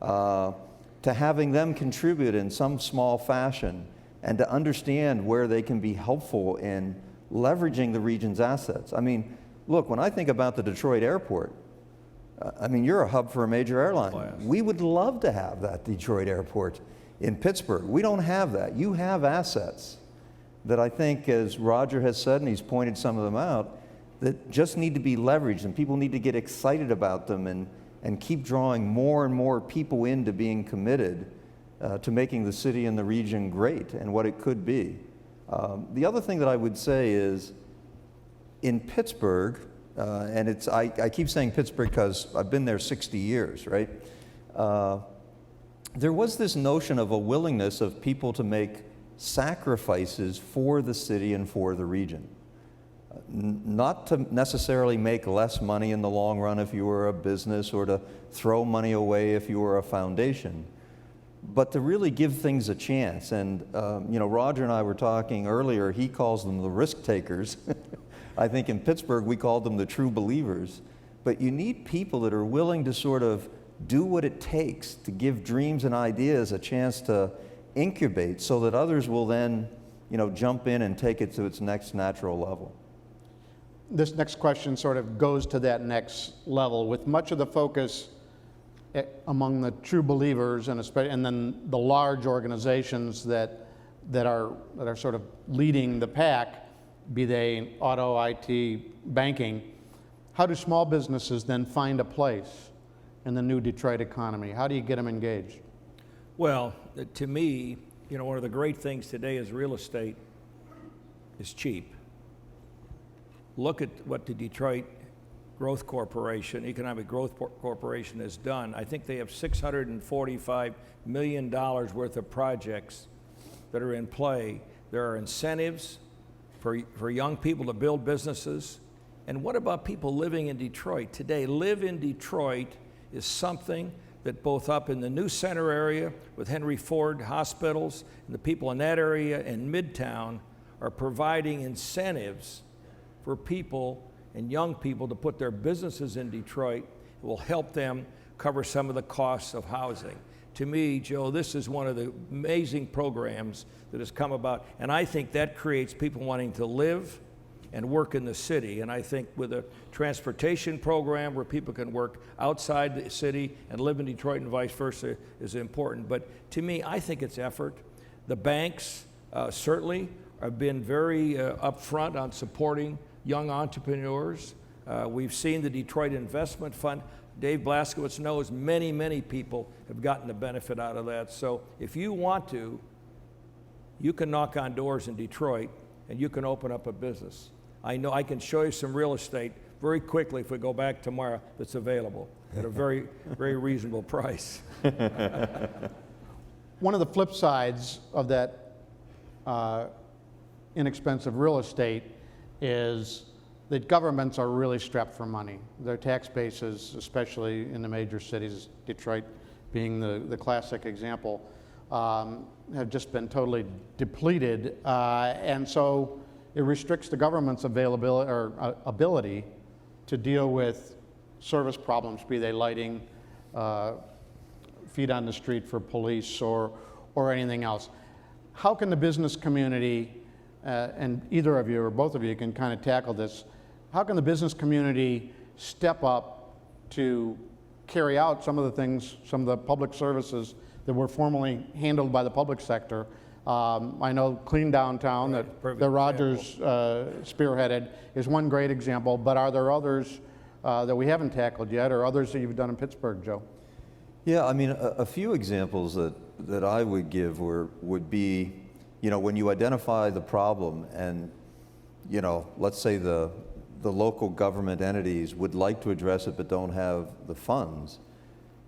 to having them contribute in some small fashion, and to understand where they can be helpful in leveraging the region's assets. I mean, look, when I think about the Detroit airport, I mean, you're a hub for a major airline. Oh, yes. We would love to have that Detroit airport in Pittsburgh. We don't have that. You have assets that I think, as Roger has said, and he's pointed some of them out, that just need to be leveraged, and people need to get excited about them and keep drawing more and more people into being committed to making the city and the region great and what it could be. The other thing that I would say is, in Pittsburgh, and I keep saying Pittsburgh because I've been there 60 years, right? There was this notion of a willingness of people to make sacrifices for the city and for the region. Not to necessarily make less money in the long run if you were a business, or to throw money away if you were a foundation, but to really give things a chance. And you know, Roger and I were talking earlier, he calls them the risk takers. I think in Pittsburgh we called them the true believers. But you need people that are willing to sort of do what it takes to give dreams and ideas a chance to incubate, so that others will then, you know, jump in and take it to its next natural level. This next question sort of goes to that next level, with much of the focus among the true believers, and then the large organizations that are sort of leading the pack, be they auto, IT, banking. How do small businesses then find a place in the new Detroit economy? How do you get them engaged? Well, to me, you know, one of the great things today is real estate is cheap. Look at what the Detroit Growth Corporation, Economic Growth Corporation, has done. I think they have $645 million worth of projects that are in play. There are incentives for young people to build businesses. And what about people living in Detroit today? Live in Detroit is something that both up in the new center area with Henry Ford hospitals and the people in that area and Midtown are providing incentives for people and young people to put their businesses in Detroit. It will help them cover some of the costs of housing. To me, Joe, this is one of the amazing programs that has come about, and I think that creates people wanting to live and work in the city. And I think with a transportation program where people can work outside the city and live in Detroit and vice versa is important. But to me, I think it's effort. The banks certainly have been very upfront on supporting young entrepreneurs. We've seen the Detroit Investment Fund. Dave Blaskowitz knows many people have gotten the benefit out of that. So if you want to, you can knock on doors in Detroit and you can open up a business. I know I can show you some real estate very quickly if we go back tomorrow that's available at a very reasonable price. One of the flip sides of that inexpensive real estate is that governments are really strapped for money. Their tax bases, especially in the major cities, Detroit being the classic example, have just been totally depleted, and so it restricts the government's availability or ability to deal with service problems, be they lighting, feet on the street for police, or anything else. How can the business community, and either of you or both of you can kind of tackle this, how can the business community step up to carry out some of the things, some of the public services that were formerly handled by the public sector? I know Clean Downtown that Rogers spearheaded is one great example, but are there others that we haven't tackled yet, or others that you've done in Pittsburgh, Joe? Yeah, I mean, a few examples that I would give would be, when you identify the problem and, let's say the local government entities would like to address it but don't have the funds.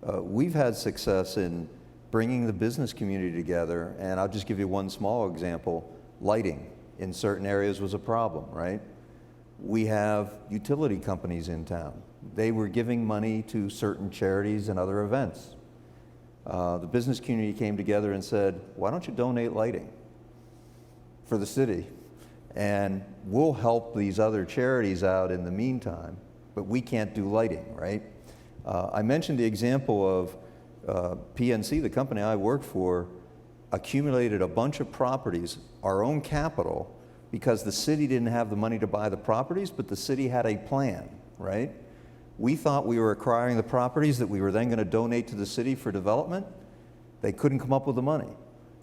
We've had success in bringing the business community together, and I'll just give you one small example. Lighting in certain areas was a problem, right? We have utility companies in town. They were giving money to certain charities and other events. The business community came together and said, why don't you donate lighting for the city? And we'll help these other charities out in the meantime, but we can't do lighting, right? I mentioned the example of PNC, the company I work for, accumulated a bunch of properties, our own capital, because the city didn't have the money to buy the properties, but the city had a plan, right? We thought we were acquiring the properties that we were then going to donate to the city for development. They couldn't come up with the money.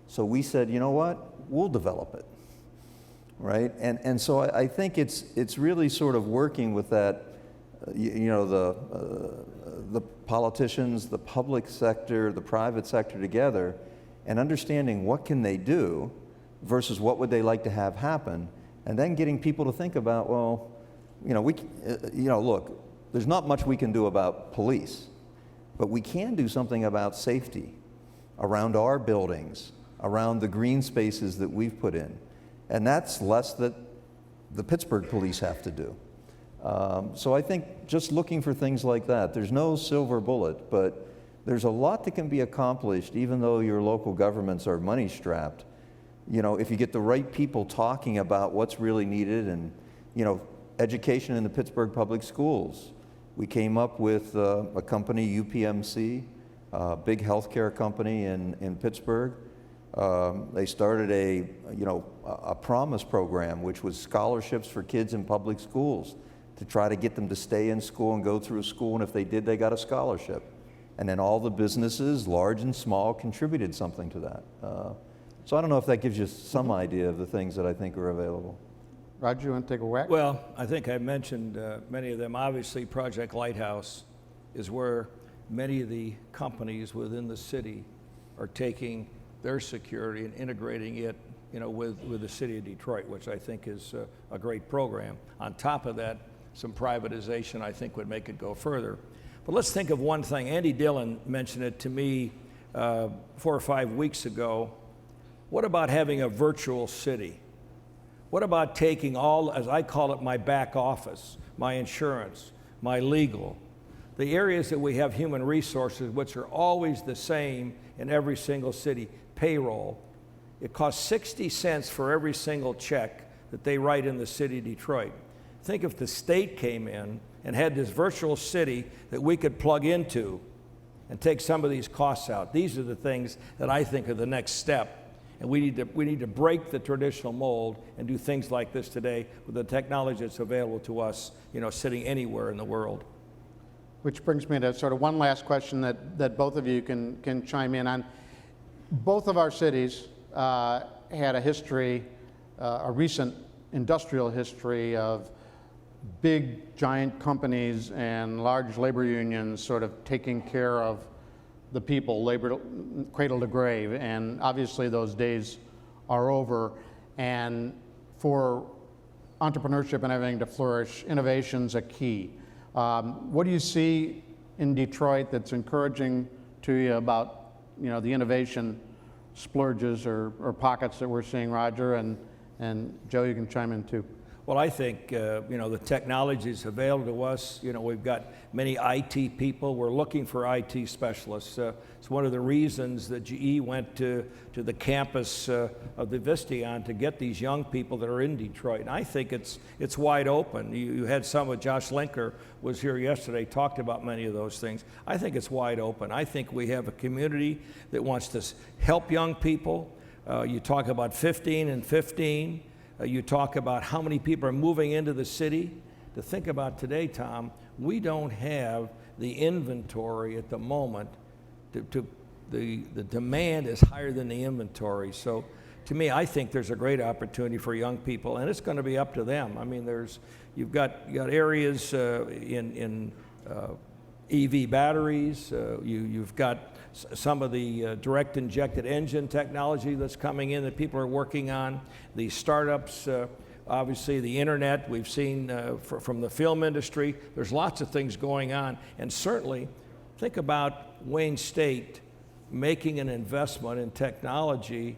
So we said, you know what, we'll develop it, right? And so I think it's really sort of working with that, the politicians, the public sector, the private sector together, and understanding what can they do versus what would they like to have happen, and then getting people to think about, well, look, there's not much we can do about police, but we can do something about safety around our buildings, around the green spaces that we've put in, and that's less that the Pittsburgh police have to do. So I think just looking for things like that, there's no silver bullet, but there's a lot that can be accomplished even though your local governments are money strapped. If you get the right people talking about what's really needed, and, education in the Pittsburgh public schools. We came up with a company, UPMC, a big healthcare company in Pittsburgh. They started a promise program, which was scholarships for kids in public schools, to try to get them to stay in school and go through school, and if they did, they got a scholarship. And then all the businesses, large and small, contributed something to that. So I don't know if that gives you some idea of the things that I think are available. Roger, you want to take a whack? Well, I think I mentioned many of them. Obviously, Project Lighthouse is where many of the companies within the city are taking their security and integrating it, with the city of Detroit, which I think is a great program. On top of that, some privatization I think would make it go further. But let's think of one thing. Andy Dillon mentioned it to me 4 or 5 weeks ago. What about having a virtual city? What about taking all, as I call it, my back office, my insurance, my legal, the areas that we have human resources, which are always the same in every single city, payroll. It costs 60 cents for every single check that they write in the city of Detroit. Think if the state came in and had this virtual city that we could plug into and take some of these costs out. These are the things that I think are the next step. And we need to break the traditional mold and do things like this today with the technology that's available to us, sitting anywhere in the world. Which brings me to sort of one last question that both of you can chime in on. Both of our cities had a history, a recent industrial history of big giant companies and large labor unions sort of taking care of the people, labor cradle to grave, and obviously those days are over. And for entrepreneurship and everything to flourish, innovation's a key. What do you see in Detroit that's encouraging to you about the innovation splurges or pockets that we're seeing, Roger, and Joe, you can chime in too. Well, I think, you know, the technology is available to us. You know, we've got many IT people. We're looking for IT specialists. It's one of the reasons that GE went to the campus of the Vistion to get these young people that are in Detroit. And I think it's wide open. You had some of Josh Linker was here yesterday, talked about many of those things. I think it's wide open. I think we have a community that wants to help young people. You talk about 15 and 15. You talk about how many people are moving into the city. To think about today, Tom, we don't have the inventory at the moment. The demand is higher than the inventory. So to me, I think there's a great opportunity for young people, and it's going to be up to them. I mean, you've got areas in EV batteries. You've got some of the direct injected engine technology that's coming in that people are working on. The startups, obviously the internet, we've seen from the film industry. There's lots of things going on. And certainly, think about Wayne State making an investment in technology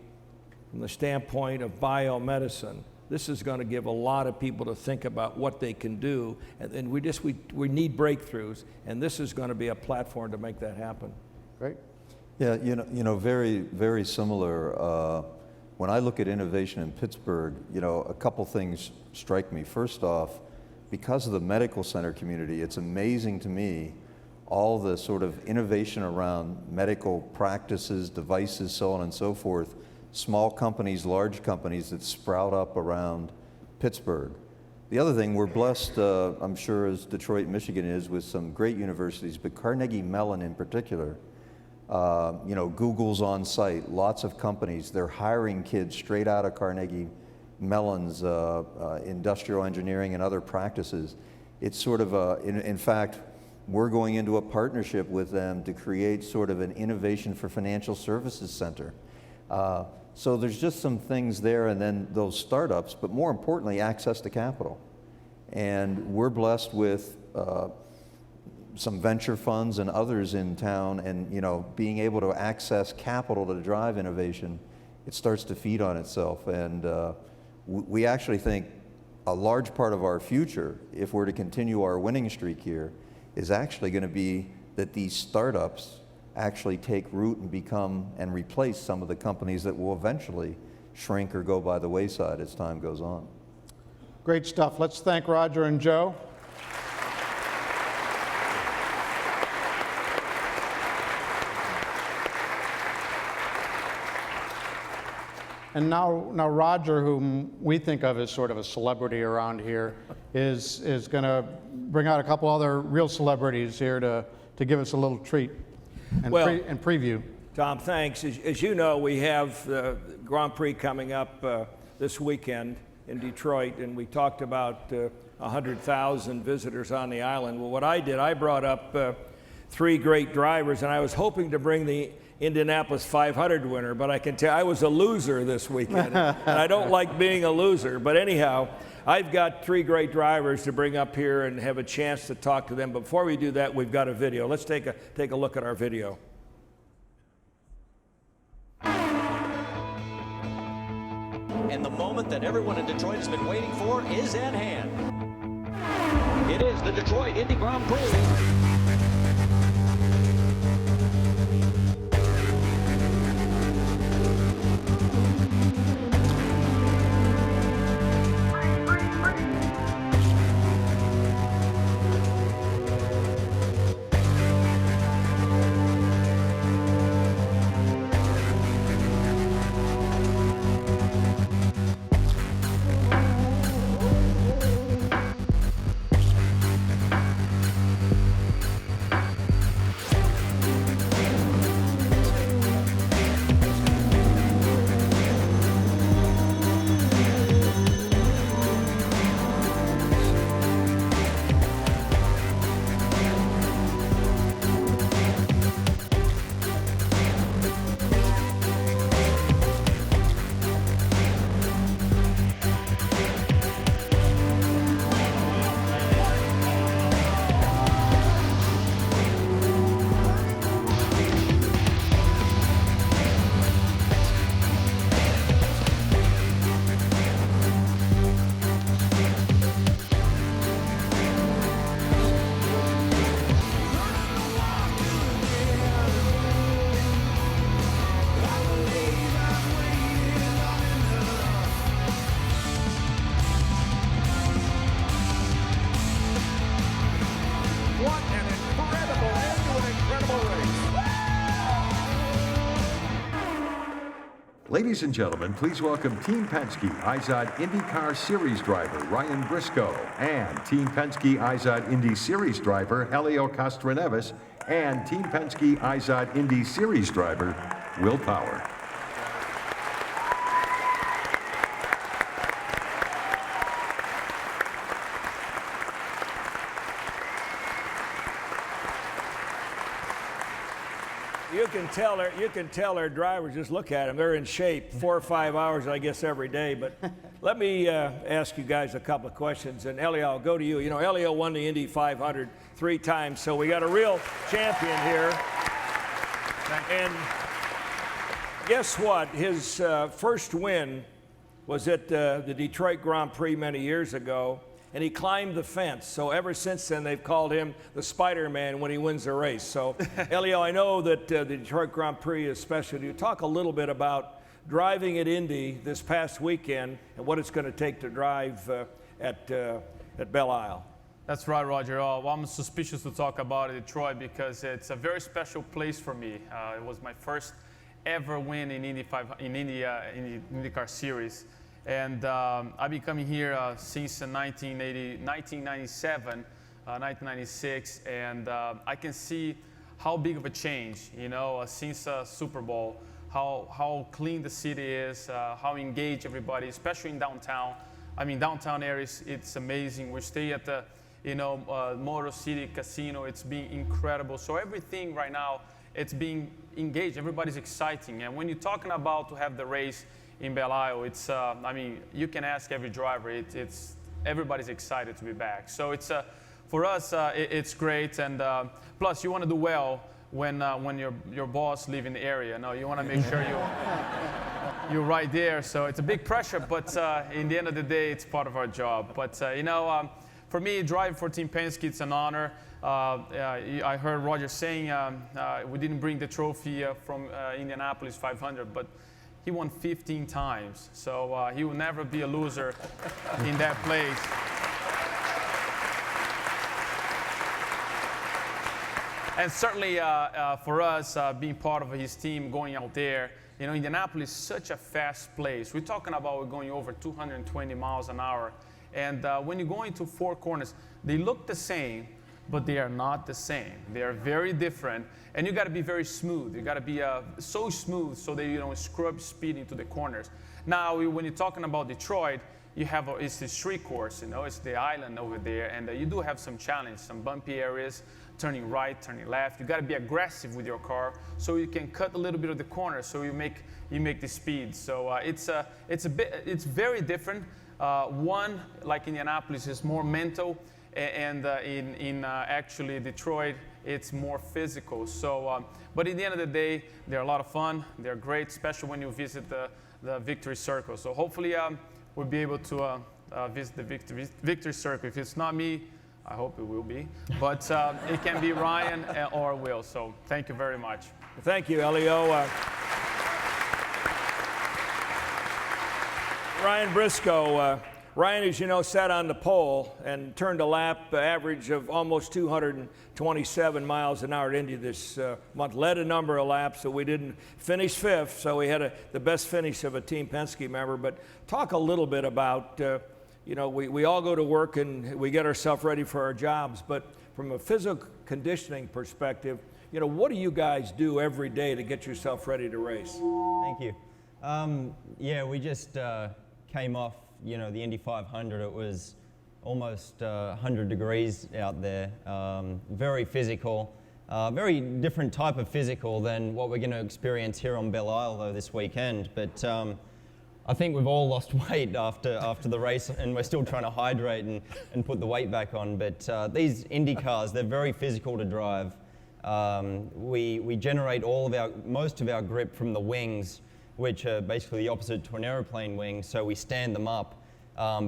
from the standpoint of biomedicine. This is going to give a lot of people to think about what they can do. And we need breakthroughs. And this is going to be a platform to make that happen. Great. Yeah, you know, very, very similar. When I look at innovation in Pittsburgh, you know, a couple things strike me. First off, because of the medical center community, it's amazing to me all the sort of innovation around medical practices, devices, so on and so forth, small companies, large companies that sprout up around Pittsburgh. The other thing, we're blessed, I'm sure as Detroit, Michigan is, with some great universities, but Carnegie Mellon in particular. You know, Google's on site, lots of companies, they're hiring kids straight out of Carnegie Mellon's industrial engineering and other practices. It's sort of in fact, we're going into a partnership with them to create sort of an innovation for financial services center. So there's just some things there, and then those startups, but more importantly, access to capital. And we're blessed with some venture funds and others in town, and you know, being able to access capital to drive innovation, it starts to feed on itself. And we actually think a large part of our future, if we're to continue our winning streak here, is actually going to be that these startups actually take root and become and replace some of the companies that will eventually shrink or go by the wayside as time goes on. Great stuff. Let's thank Roger and Joe. And now Roger, whom we think of as sort of a celebrity around here, is going to bring out a couple other real celebrities here to give us a little treat and, and preview. Tom, thanks. As you know, we have the Grand Prix coming up this weekend in Detroit, and we talked about 100,000 visitors on the island. Well, what I did, I brought up 3 great drivers, and I was hoping to bring the Indianapolis 500 winner, but I can tell I was a loser this weekend, and I don't like being a loser. But anyhow, I've got 3 great drivers to bring up here and have a chance to talk to them. But before we do that, we've got a video. Let's take a look at our video. And the moment that everyone in Detroit has been waiting for is at hand. It is the Detroit Indy Grand Prix. Ladies and gentlemen, please welcome Team Penske IZOD IndyCar Series driver Ryan Briscoe and Team Penske IZOD Indy Series driver Helio Castroneves and Team Penske IZOD Indy Series driver Will Power. You can tell our drivers, just look at them, they're in shape 4 or 5 hours, I guess, every day. But let me ask you guys a couple of questions. And Elio, I'll go to you. You know, Elio won the Indy 500 3 times, so we got a real champion here. And guess what? His first win was at the Detroit Grand Prix many years ago, and he climbed the fence. So ever since then, they've called him the Spider-Man when he wins a race. So, Elio, I know that the Detroit Grand Prix is special. Do you talk a little bit about driving at Indy this past weekend and what it's going to take to drive at Belle Isle? That's right, Roger. Well, I'm suspicious to talk about Detroit because it's a very special place for me. It was my first ever win in IndyCar Series. And I've been coming here since 1997, 1996, and I can see how big of a change, you know, since Super Bowl, how clean the city is, how engaged everybody, especially in downtown. I mean, downtown areas, it's amazing. We stay at the, Motor City Casino. It's been incredible. So everything right now, it's being engaged. Everybody's exciting. And when you're talking about to have the race in Belle Isle, it's, I mean, you can ask every driver. It's everybody's excited to be back. So it's, for us, it's great. And plus, you want to do well when your boss leave in the area. No, you want to make sure you're right there. So it's a big pressure, but in the end of the day, it's part of our job. But for me, driving for Team Penske, it's an honor. I heard Roger saying we didn't bring the trophy from Indianapolis 500, but he won 15 times, so he will never be a loser in that place. And certainly for us, being part of his team, going out there, Indianapolis is such a fast place. We're talking about going over 220 miles an hour. And when you go into 4 corners, they look the same, but they are not the same. They are very different. And you got to be very smooth. You got to be so smooth so that you don't scrub speed into the corners. Now, when you're talking about Detroit, you have it's the street course. It's the island over there, and you do have some challenge, some bumpy areas, turning right, turning left. You got to be aggressive with your car so you can cut a little bit of the corner so you make the speed. So it's very different. One, like Indianapolis, is more mental. And in actually Detroit, it's more physical. So, but at the end of the day, they're a lot of fun. They're great, especially when you visit the Victory Circle. So hopefully we'll be able to visit the Victory Circle. If it's not me, I hope it will be. But it can be Ryan or Will. So thank you very much. Thank you, Elio. Ryan Briscoe. Ryan, as you know, sat on the pole and turned a lap average of almost 227 miles an hour at Indy this month. Led a number of laps, so we didn't finish 5th, so we had the best finish of a Team Penske member. But talk a little bit about, we all go to work and we get ourselves ready for our jobs, but from a physical conditioning perspective, what do you guys do every day to get yourself ready to race? Thank you. We just came off the Indy 500. It was almost 100 degrees out there. Very physical, very different type of physical than what we're going to experience here on Belle Isle though this weekend. But I think we've all lost weight after the race, and we're still trying to hydrate and put the weight back on. But these Indy cars, they're very physical to drive. We generate most of our grip from the wings, which are basically the opposite to an aeroplane wing. So we stand them up,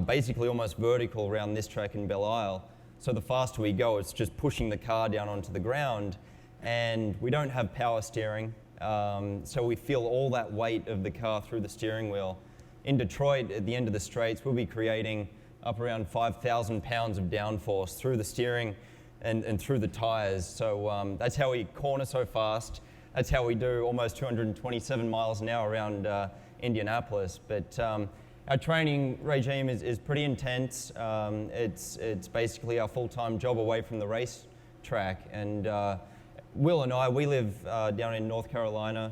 basically almost vertical around this track in Belle Isle. So the faster we go, it's just pushing the car down onto the ground. And we don't have power steering, so we feel all that weight of the car through the steering wheel. In Detroit, at the end of the straights, we'll be creating up around 5,000 pounds of downforce through the steering and through the tires. So that's how we corner so fast. That's how we do almost 227 miles an hour around Indianapolis. But our training regime is pretty intense. It's basically our full-time job away from the racetrack. And Will and I, we live down in North Carolina.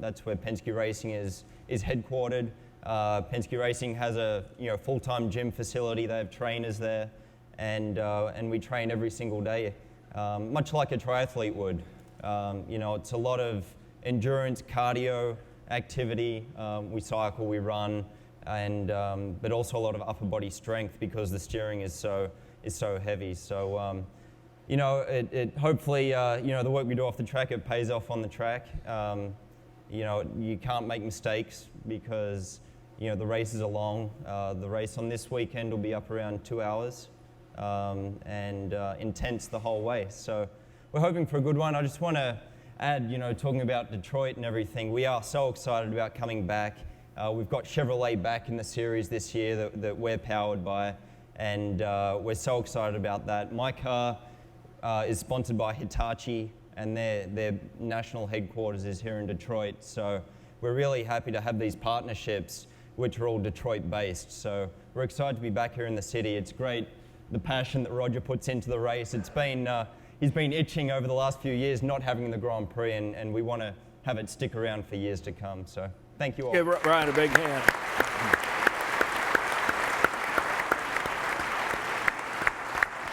That's where Penske Racing is headquartered. Penske Racing has a full-time gym facility. They have trainers there, and we train every single day, much like a triathlete would. It's a lot of endurance, cardio activity. We cycle, we run, and but also a lot of upper body strength because the steering is so heavy. So it hopefully the work we do off the track, it pays off on the track. You can't make mistakes because the races are long. The race on this weekend will be up around 2 hours and intense the whole way. So we're hoping for a good one. I just want to add, talking about Detroit and everything, we are so excited about coming back. We've got Chevrolet back in the series this year that we're powered by, and we're so excited about that. My car is sponsored by Hitachi, and their national headquarters is here in Detroit. So we're really happy to have these partnerships, which are all Detroit-based. So we're excited to be back here in the city. It's great, the passion that Roger puts into the race. It's been he's been itching over the last few years not having the Grand Prix, and we want to have it stick around for years to come. So thank you all. Give Ryan a big hand.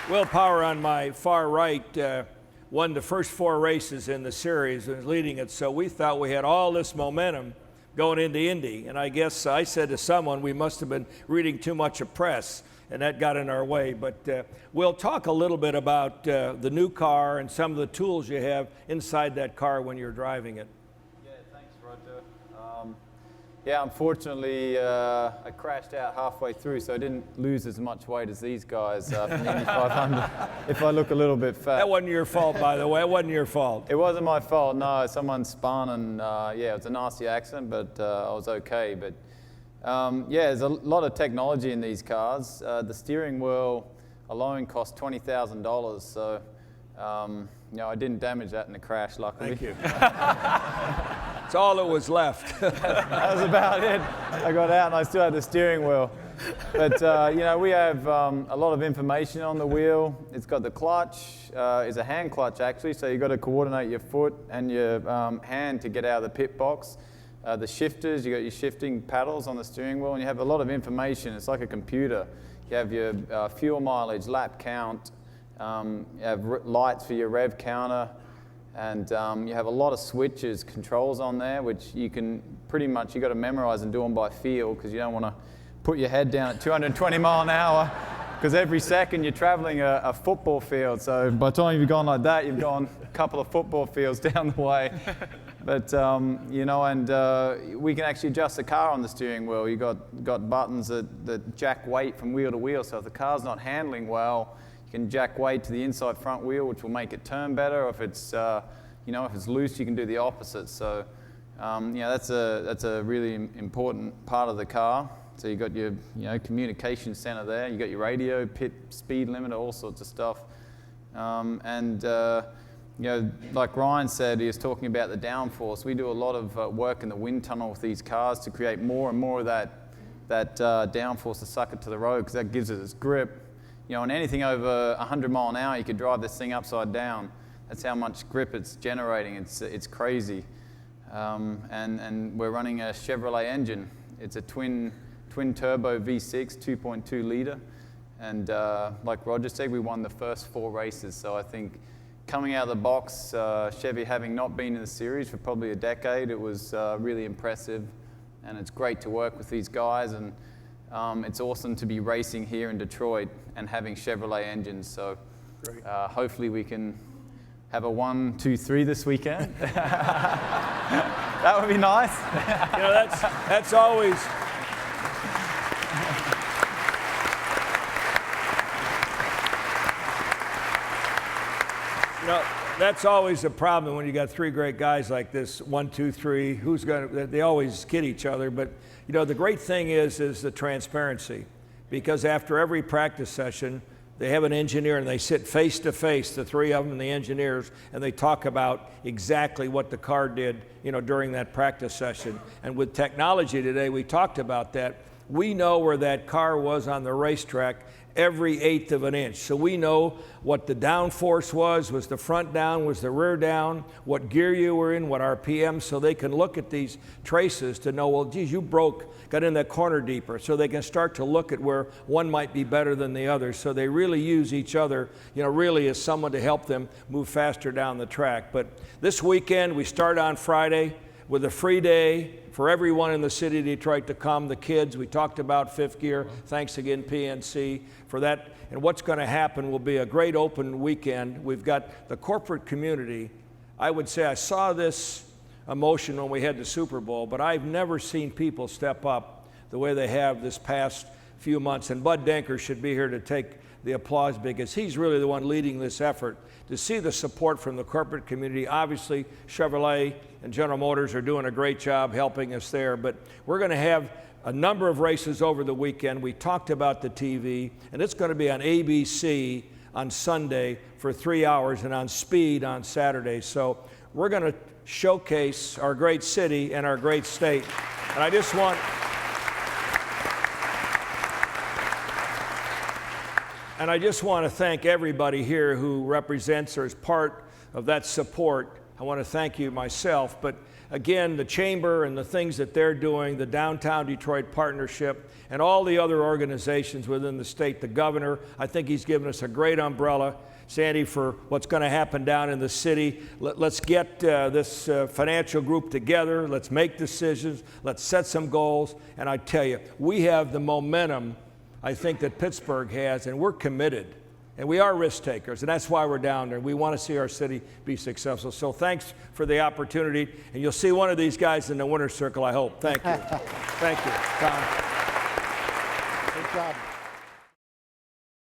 Will Power on my far right won the first 4 races in the series and was leading it, so we thought we had all this momentum going into Indy. And I guess I said to someone we must have been reading too much of press, and that got in our way. But we'll talk a little bit about the new car and some of the tools you have inside that car when you're driving it. Yeah, thanks, Roger. Yeah, unfortunately, I crashed out halfway through, so I didn't lose as much weight as these guys from the Indy 500, if I look a little bit fat. That wasn't your fault, by the way. It wasn't your fault. It wasn't my fault, no. Someone spun, and yeah, it was a nasty accident, but I was okay. But yeah, there's a lot of technology in these cars. The steering wheel alone cost $20,000, so I didn't damage that in the crash, luckily. Thank you. That's all that was left. That was about it. I got out and I still had the steering wheel. But we have a lot of information on the wheel. It's got the clutch. It's a hand clutch actually, so you've got to coordinate your foot and your hand to get out of the pit box. The shifters, you got your shifting paddles on the steering wheel, and you have a lot of information. It's like a computer. You have your fuel mileage, lap count. You have lights for your rev counter. And you have a lot of switches, controls on there, which you can pretty much, you got to memorize and do them by feel, because you don't want to put your head down at 220 mile an hour, because every second you're traveling a football field. So by the time you've gone like that, you've gone a couple of football fields down the way. But, we can actually adjust the car on the steering wheel. You've got buttons that jack weight from wheel to wheel. So if the car's not handling well, you can jack weight to the inside front wheel, which will make it turn better. Or if it's, if it's loose, you can do the opposite. So, that's a really important part of the car. So you've got your, communication center there. You got your radio, pit speed limiter, all sorts of stuff. Like Ryan said, he was talking about the downforce. We do a lot of work in the wind tunnel with these cars to create more and more of that downforce to suck it to the road, because that gives it its grip. And anything over 100 mile an hour, you could drive this thing upside down. That's how much grip it's generating. It's crazy. And we're running a Chevrolet engine. It's a twin turbo V6, 2.2 liter. And like Roger said, we won the first 4 races. So I think coming out of the box, Chevy having not been in the series for probably a decade, it was really impressive. And it's great to work with these guys. And it's awesome to be racing here in Detroit and having Chevrolet engines. So hopefully we can have a 1, 2, 3 this weekend. That would be nice. That's always. That's always a problem when you got 3 great guys like this. 1, 2, 3. Who's gonna? They always kid each other. But the great thing is the transparency, because after every practice session, They have an engineer, and they sit face to face, the three of them and the engineers, and they talk about exactly what the car did, during that practice session. And with technology today, we talked about that. We know where that car was on the racetrack every 1/8 of an inch. So we know what the downforce was the front down, was the rear down, what gear you were in, what RPM, so they can look at these traces to know, well, geez, you got in that corner deeper. So they can start to look at where one might be better than the other. So they really use each other, really as someone to help them move faster down the track. But this weekend, we start on Friday with a free day for everyone in the city of Detroit to come, the kids. We talked about fifth gear. Thanks again, PNC, for that. And what's going to happen will be a great open weekend. We've got the corporate community. I would say I saw this emotion when we had the Super Bowl, but I've never seen people step up the way they have this past few months. And Bud Denker should be here to take the applause because he's really the one leading this effort. To see the support from the corporate community, obviously Chevrolet and General Motors are doing a great job helping us there, but we're going to have a number of races over the weekend. We talked about the TV, and it's going to be on ABC on Sunday for 3 hours and on Speed on Saturday. So we're going to showcase our great city and our great state. And I just want to thank everybody here who represents or is part of that support. I want to thank you myself, but again, the Chamber and the things that they're doing, the Downtown Detroit Partnership, and all the other organizations within the state, the governor, I think he's given us a great umbrella, Sandy, for what's going to happen down in the city. Let's get this financial group together. Let's make decisions. Let's set some goals. And I tell you, we have the momentum I think that Pittsburgh has, and we're committed. And we are risk takers, and that's why we're down there. We want to see our city be successful. So thanks for the opportunity, and you'll see one of these guys in the winner's circle, I hope. Thank you. Thank you, Tom. Good job.